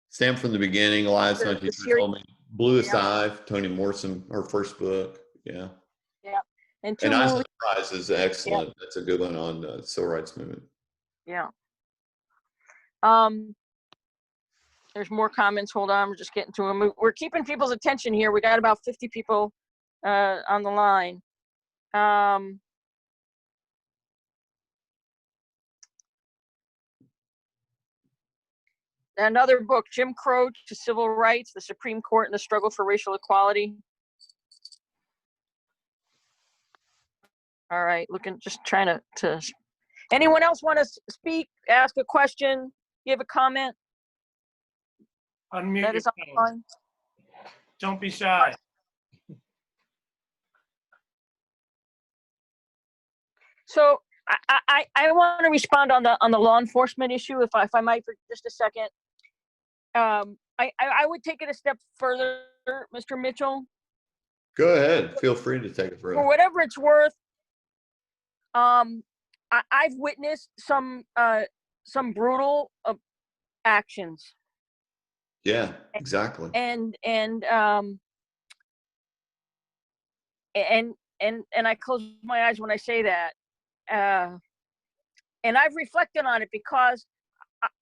Stamped from the Beginning, Lies My Teacher Told Me. Bluest Eye, Toni Morrison, her first book. Yeah. Yeah. And Eisner Prize is excellent. Yeah. That's a good one on the civil rights movement. Yeah. There's more comments. Hold on, we're just getting to them. We're keeping people's attention here. We got about 50 people on the line. Another book, Jim Crow to Civil Rights, the Supreme Court and the Struggle for Racial Equality. All right, just trying to. Anyone else want to speak, ask a question, give a comment? Unmute that is yourself. Don't be shy. So I want to respond on the law enforcement issue, if I might, for just a second. I would take it a step further, Mr. Mitchell. Go ahead. Feel free to take it further. For whatever it's worth, I've witnessed some brutal actions. Yeah, exactly. And I close my eyes when I say that. And I've reflected on it because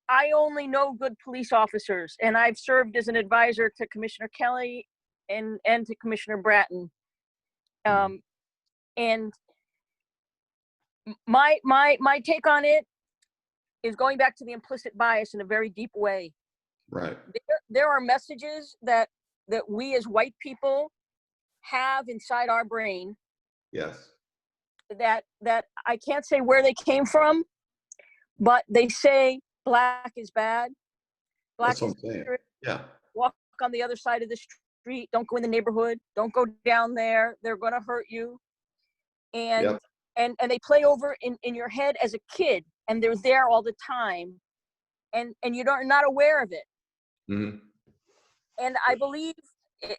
I only know good police officers, and I've served as an advisor to Commissioner Kelly and to Commissioner Bratton. And my take on it is going back to the implicit bias in a very deep way. Right. There are messages that we as white people have inside our brain. Yes. That I can't say where they came from, but they say black is bad. Black is dangerous. Yeah. Walk on the other side of the street. Don't go in the neighborhood. Don't go down there. They're going to hurt you. And and they play over in your head as a kid, and they're there all the time, and you're not aware of it. Mm-hmm. And I believe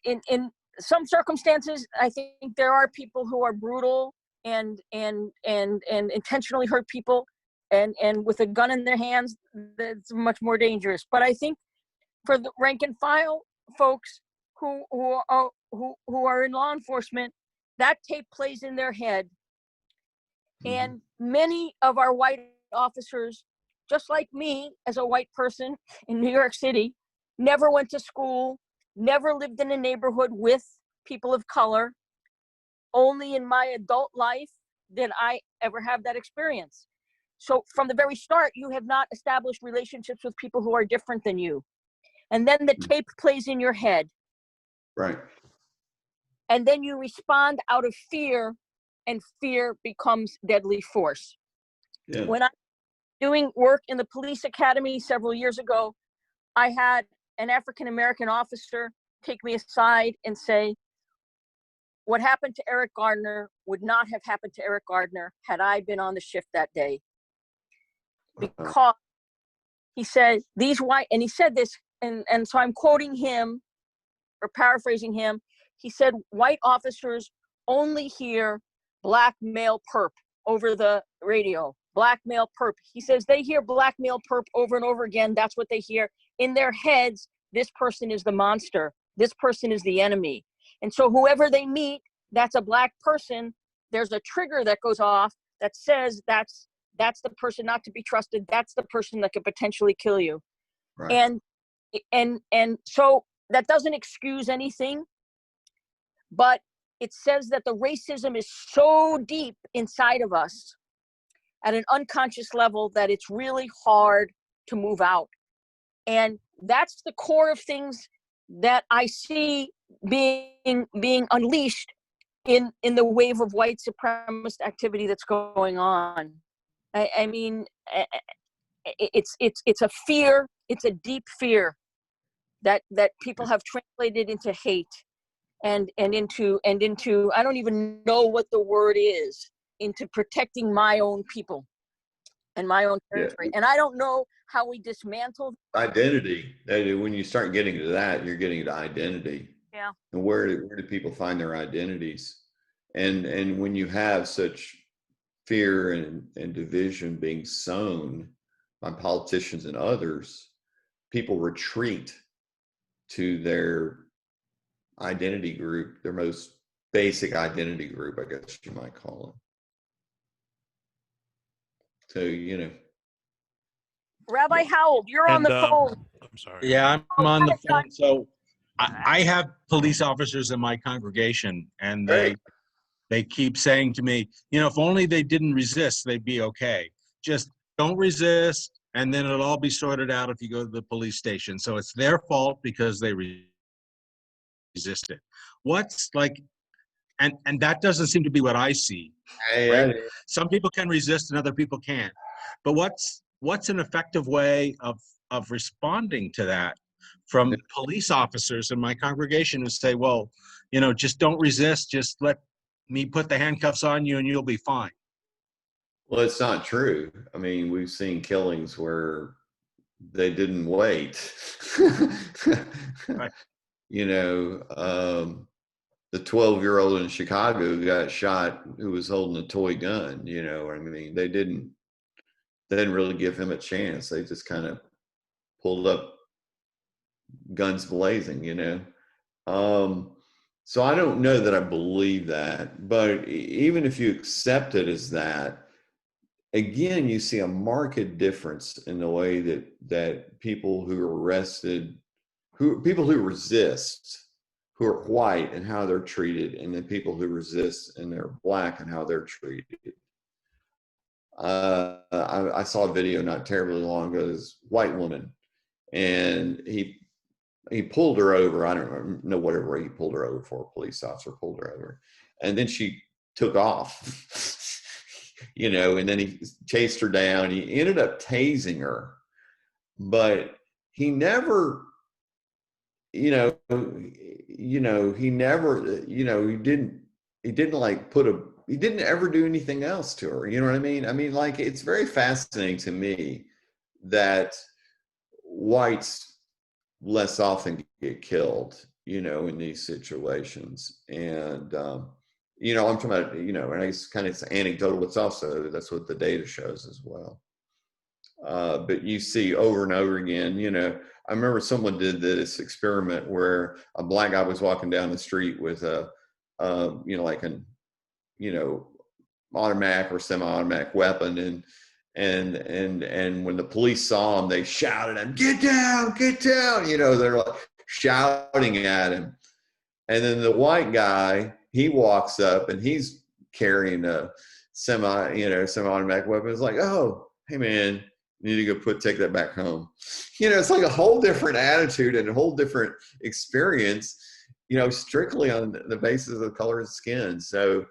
in some circumstances, I think there are people who are brutal and intentionally hurt people, and with a gun in their hands, that's much more dangerous. But I think for the rank and file folks who are in law enforcement, that tape plays in their head. And many of our white officers, just like me as a white person in New York City, never went to school, never lived in a neighborhood with people of color. Only in my adult life did I ever have that experience. So from the very start, you have not established relationships with people who are different than you. And then the tape plays in your head. Right. And then you respond out of fear, and fear becomes deadly force. Yeah. When I was doing work in the police academy several years ago, I had an African-American officer take me aside and say, what happened to Eric Gardner would not have happened to Eric Gardner had I been on the shift that day. because he said these white, and he said this, and so I'm quoting him or paraphrasing him. He said white officers only hear black male perp over the radio. Black male perp. He says they hear black male perp over and over again. That's what they hear in their heads. This person is the monster. This person is the enemy. And so whoever they meet, that's a black person. There's a trigger that goes off that says that's the person not to be trusted. That's the person that could potentially kill you. Right. And so that doesn't excuse anything, but it says that the racism is so deep inside of us at an unconscious level that it's really hard to move out. And that's the core of things that I see being unleashed in the wave of white supremacist activity that's going on. I mean, it's a fear. It's a deep fear that people have translated into hate and into I don't even know what the word is, into protecting my own people and my own territory. And I don't know how we dismantle Identity. When you start getting to that, you're getting to identity. Yeah. And where do people find their identities? And when you have such fear and division being sown by politicians and others, people retreat to their identity group, their most basic identity group, I guess you might call it. So, you know. Rabbi Howell, you're on the phone. I'm sorry. Yeah, I'm on the phone. So I have police officers in my congregation, and they keep saying to me, you know, if only they didn't resist, they'd be okay. Just don't resist, and then it'll all be sorted out if you go to the police station. So it's their fault because they resisted. What's like, and that doesn't seem to be what I see. Right? Some people can resist and other people can't. But what's an effective way of responding to that from police officers in my congregation who say, well, you know, just don't resist, just let me put the handcuffs on you and you'll be fine? Well, it's not true. I mean, we've seen killings where they didn't wait. Right. You know, the 12-year-old in Chicago who got shot who was holding a toy gun, you know, I mean, they didn't really give him a chance. They just kind of pulled up guns blazing, you know. So I don't know that I believe that, but even if you accept it as that, again, you see a marked difference in the way that people who are arrested, people who resist, who are white and how they're treated, and then people who resist and they're black and how they're treated. I saw a video not terribly long ago, this white woman, and he pulled her over. I don't know whatever he pulled her over for. A police officer pulled her over, and then she took off. You know, and then he chased her down. He ended up tasing her, but he never, he never, he didn't like he didn't ever do anything else to her. You know what I mean? I mean, like, it's very fascinating to me that whites less often get killed, you know, in these situations. And, you know, I'm talking about, you know, and it's kind of, it's anecdotal. It's also, that's what the data shows as well. But you see over and over again, you know, I remember someone did this experiment where a black guy was walking down the street with a, you know, like an, you know, automatic or semi-automatic weapon. And when the police saw him, they shouted at him, get down, you know, they're like shouting at him. And then the white guy, he walks up and he's carrying a semi-automatic weapon. It's like, oh, hey man, you need to go take that back home. You know, it's like a whole different attitude and a whole different experience, you know, strictly on the basis of the color of skin. So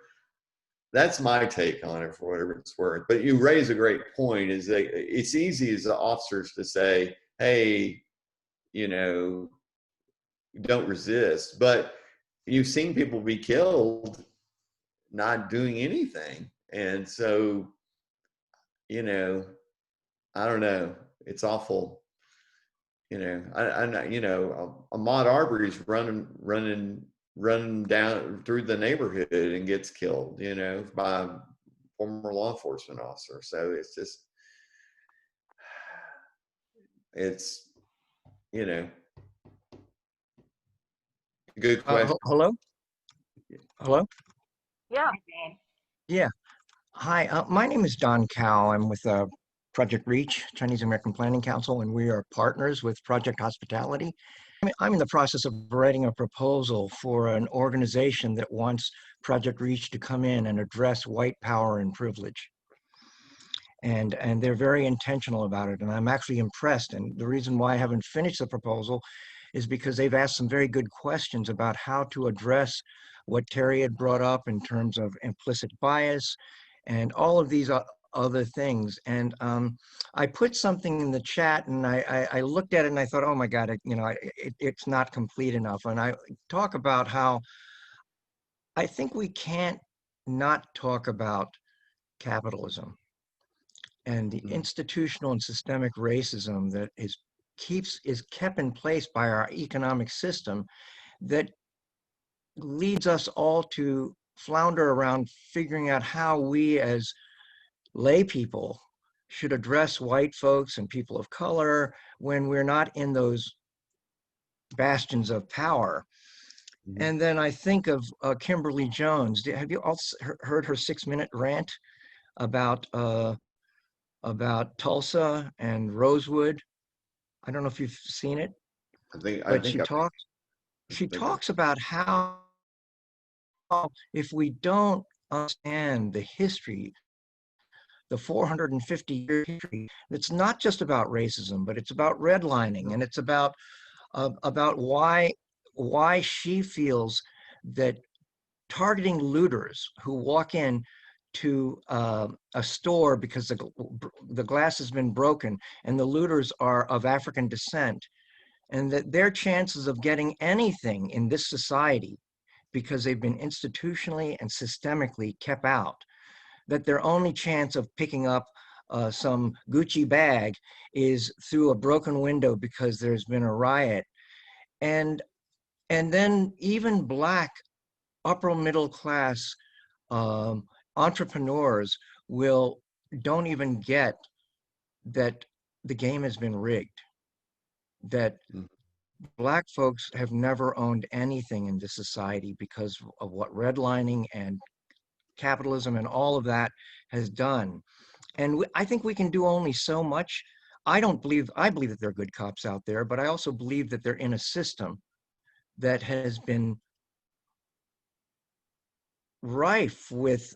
that's my take on it, for whatever it's worth. But you raise a great point, is that it's easy as the officers to say, hey, you know, don't resist. But you've seen people be killed not doing anything. And so, you know, I don't know. It's awful. Ahmaud Arbery's running down through the neighborhood and gets killed, by a former law enforcement officer. So it's good question. Hello? Hello? Yeah. Yeah. Hi, my name is Don Cow. I'm with Project REACH, Chinese American Planning Council, and we are partners with Project Hospitality. I'm in the process of writing a proposal for an organization that wants Project REACH to come in and address white power and privilege. And they're very intentional about it, and I'm actually impressed. And the reason why I haven't finished the proposal is because they've asked some very good questions about how to address what Terry had brought up in terms of implicit bias and all of these other things. And I put something in the chat, and I looked at it and I thought, oh my God, it's not complete enough. And I talk about how I think we can't not talk about capitalism and the institutional and systemic racism that is kept in place by our economic system that leads us all to flounder around figuring out how we as lay people should address white folks and people of color when we're not in those bastions of power. And then I think of Kimberly Jones. Have you all heard her 6-minute rant about Tulsa and Rosewood? I don't know if you've seen it, but she talks about how if we don't understand the history, the 450-year history, it's not just about racism, but it's about redlining, and it's about why she feels that targeting looters who walk in to a store because the glass has been broken and the looters are of African descent, and that their chances of getting anything in this society, because they've been institutionally and systemically kept out, that their only chance of picking up some Gucci bag is through a broken window because there's been a riot. And then even Black upper middle class entrepreneurs don't even get that the game has been rigged, that Black folks have never owned anything in this society because of what redlining and capitalism and all of that has done. And I think we can do only so much. I believe that there are good cops out there, but I also believe that they're in a system that has been rife with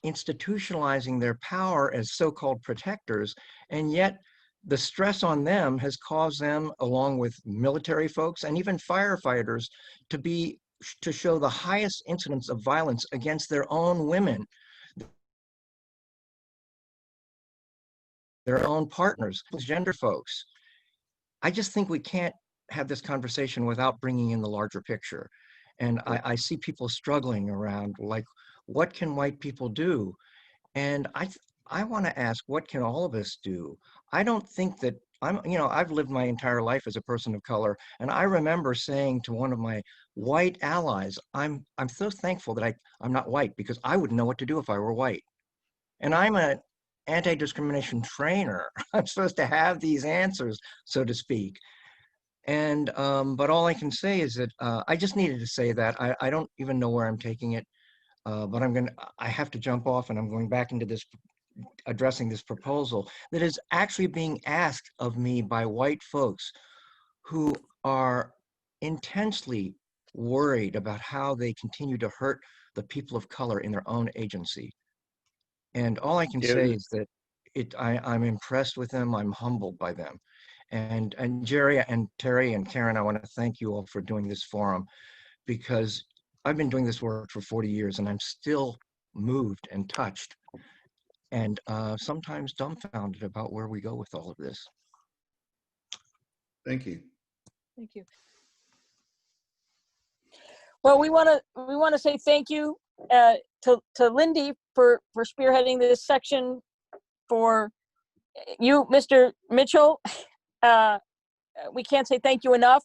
institutionalizing their power as so-called protectors, and yet the stress on them has caused them, along with military folks and even firefighters, to show the highest incidence of violence against their own women, their own partners, gender folks. I just think we can't have this conversation without bringing in the larger picture. And I see people struggling around, like, what can white people do? And I want to ask, what can all of us do? I don't think that I've lived my entire life as a person of color, and I remember saying to one of my white allies, I'm so thankful that I'm not white, because I wouldn't know what to do if I were white. And I'm an anti-discrimination trainer. I'm supposed to have these answers, so to speak. And but all I can say is that I just needed to say that. I don't even know where I'm taking it, but I have to jump off, and I'm going back into this, addressing this proposal that is actually being asked of me by white folks who are intensely worried about how they continue to hurt the people of color in their own agency. And all I can say is that I'm impressed with them. I'm humbled by them. And Jerry and Terry and Karen, I want to thank you all for doing this forum, because I've been doing this work for 40 years and I'm still moved and touched, and sometimes dumbfounded about where we go with all of this. Thank you. Thank you. Well, we want to say thank you to Lindy for spearheading this section, for you, Mr. Mitchell, we can't say thank you enough.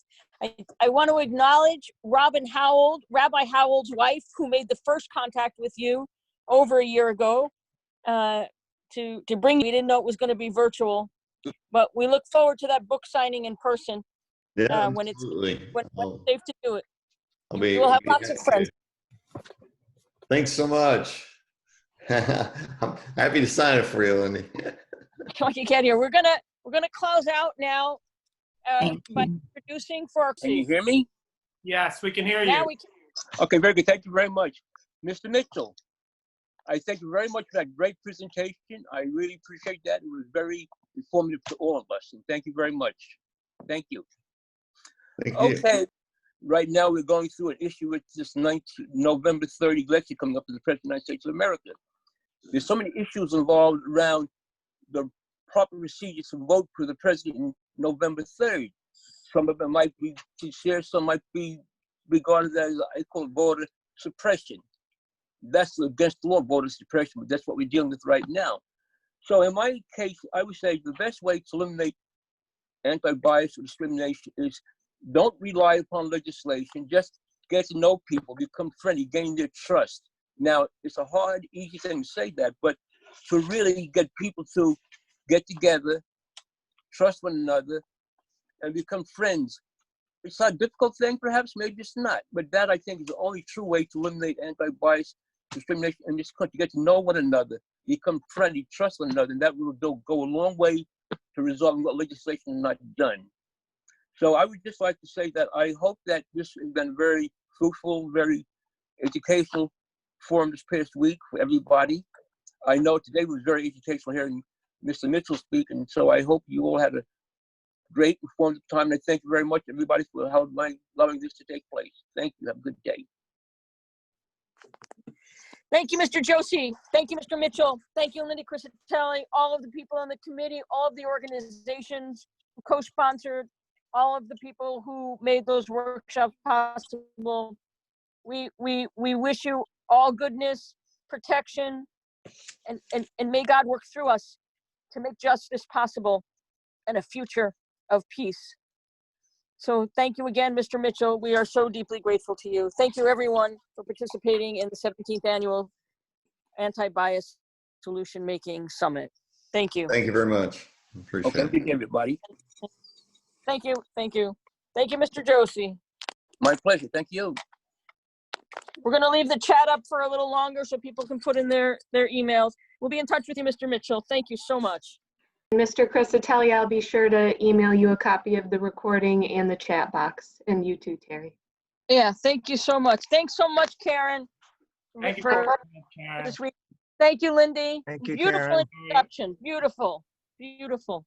I want to acknowledge Rabbi Howell's wife, who made the first contact with you over a year ago to bring you. We didn't know it was going to be virtual, but we look forward to that book signing in person Yeah, when it's absolutely. safe to do it. I'll We'll have be lots of happy friends. to. Thanks so much. I'm happy to sign it for you, Lindy. Like you can't hear. We're gonna close out now by introducing for our Can you hear me? Yes, we can hear you. now we can. Okay, very good. Thank you very much. Mr. Mitchell, I thank you very much for that great presentation. I really appreciate that. It was very informative to all of us. And thank you very much. Thank you. Thank you. Okay. Right now, we're going through an issue with this November 30 election coming up to the President of the United States of America. There's so many issues involved around the proper procedures to vote for the president on November 3rd. Some of them might be sincere, some might be regarded as, I call it, voter suppression. That's against the law, voter suppression, but that's what we're dealing with right now. So in my case, I would say the best way to eliminate anti-bias or discrimination is don't rely upon legislation, just get to know people, become friendly, gain their trust. Now, it's a hard, easy thing to say that, but to really get people to get together, trust one another, and become friends. It's not a difficult thing, perhaps, maybe it's not, but that I think is the only true way to eliminate anti-bias discrimination in this country. Get to know one another, become friendly, trust one another, and that will go a long way to resolving what legislation is not done. So I would just like to say that I hope that this has been very fruitful, very educational forum this past week for everybody. I know today was very educational hearing Mr. Mitchell speak, and so I hope you all had a great informative time. And I thank you very much, everybody, for allowing this to take place. Thank you. Have a good day. Thank you, Mr. Joshi. Thank you, Mr. Mitchell. Thank you, Lindy Crescitelli, all of the people on the committee, all of the organizations who co-sponsored, all of the people who made those workshops possible. We wish you all goodness, protection, and may God work through us to make justice possible and a future of peace. So thank you again, Mr. Mitchell. We are so deeply grateful to you. Thank you, everyone, for participating in the 17th Annual Anti-Bias Solution Making Summit. Thank you. Thank you very much. Appreciate Okay, it. good day, everybody. Thank you. Thank you. Thank you, Mr. Joshi. My pleasure. Thank you. We're going to leave the chat up for a little longer so people can put in their emails. We'll be in touch with you, Mr. Mitchell. Thank you so much. Mr. Crescitelli, I'll be sure to email you a copy of the recording and the chat box, and you too, Terry. Yeah, thank you so much. Thanks so much, Karen. Thank you for Karen. this week. Thank you, Lindy. Thank you, Beautiful Karen. introduction. Beautiful. Beautiful.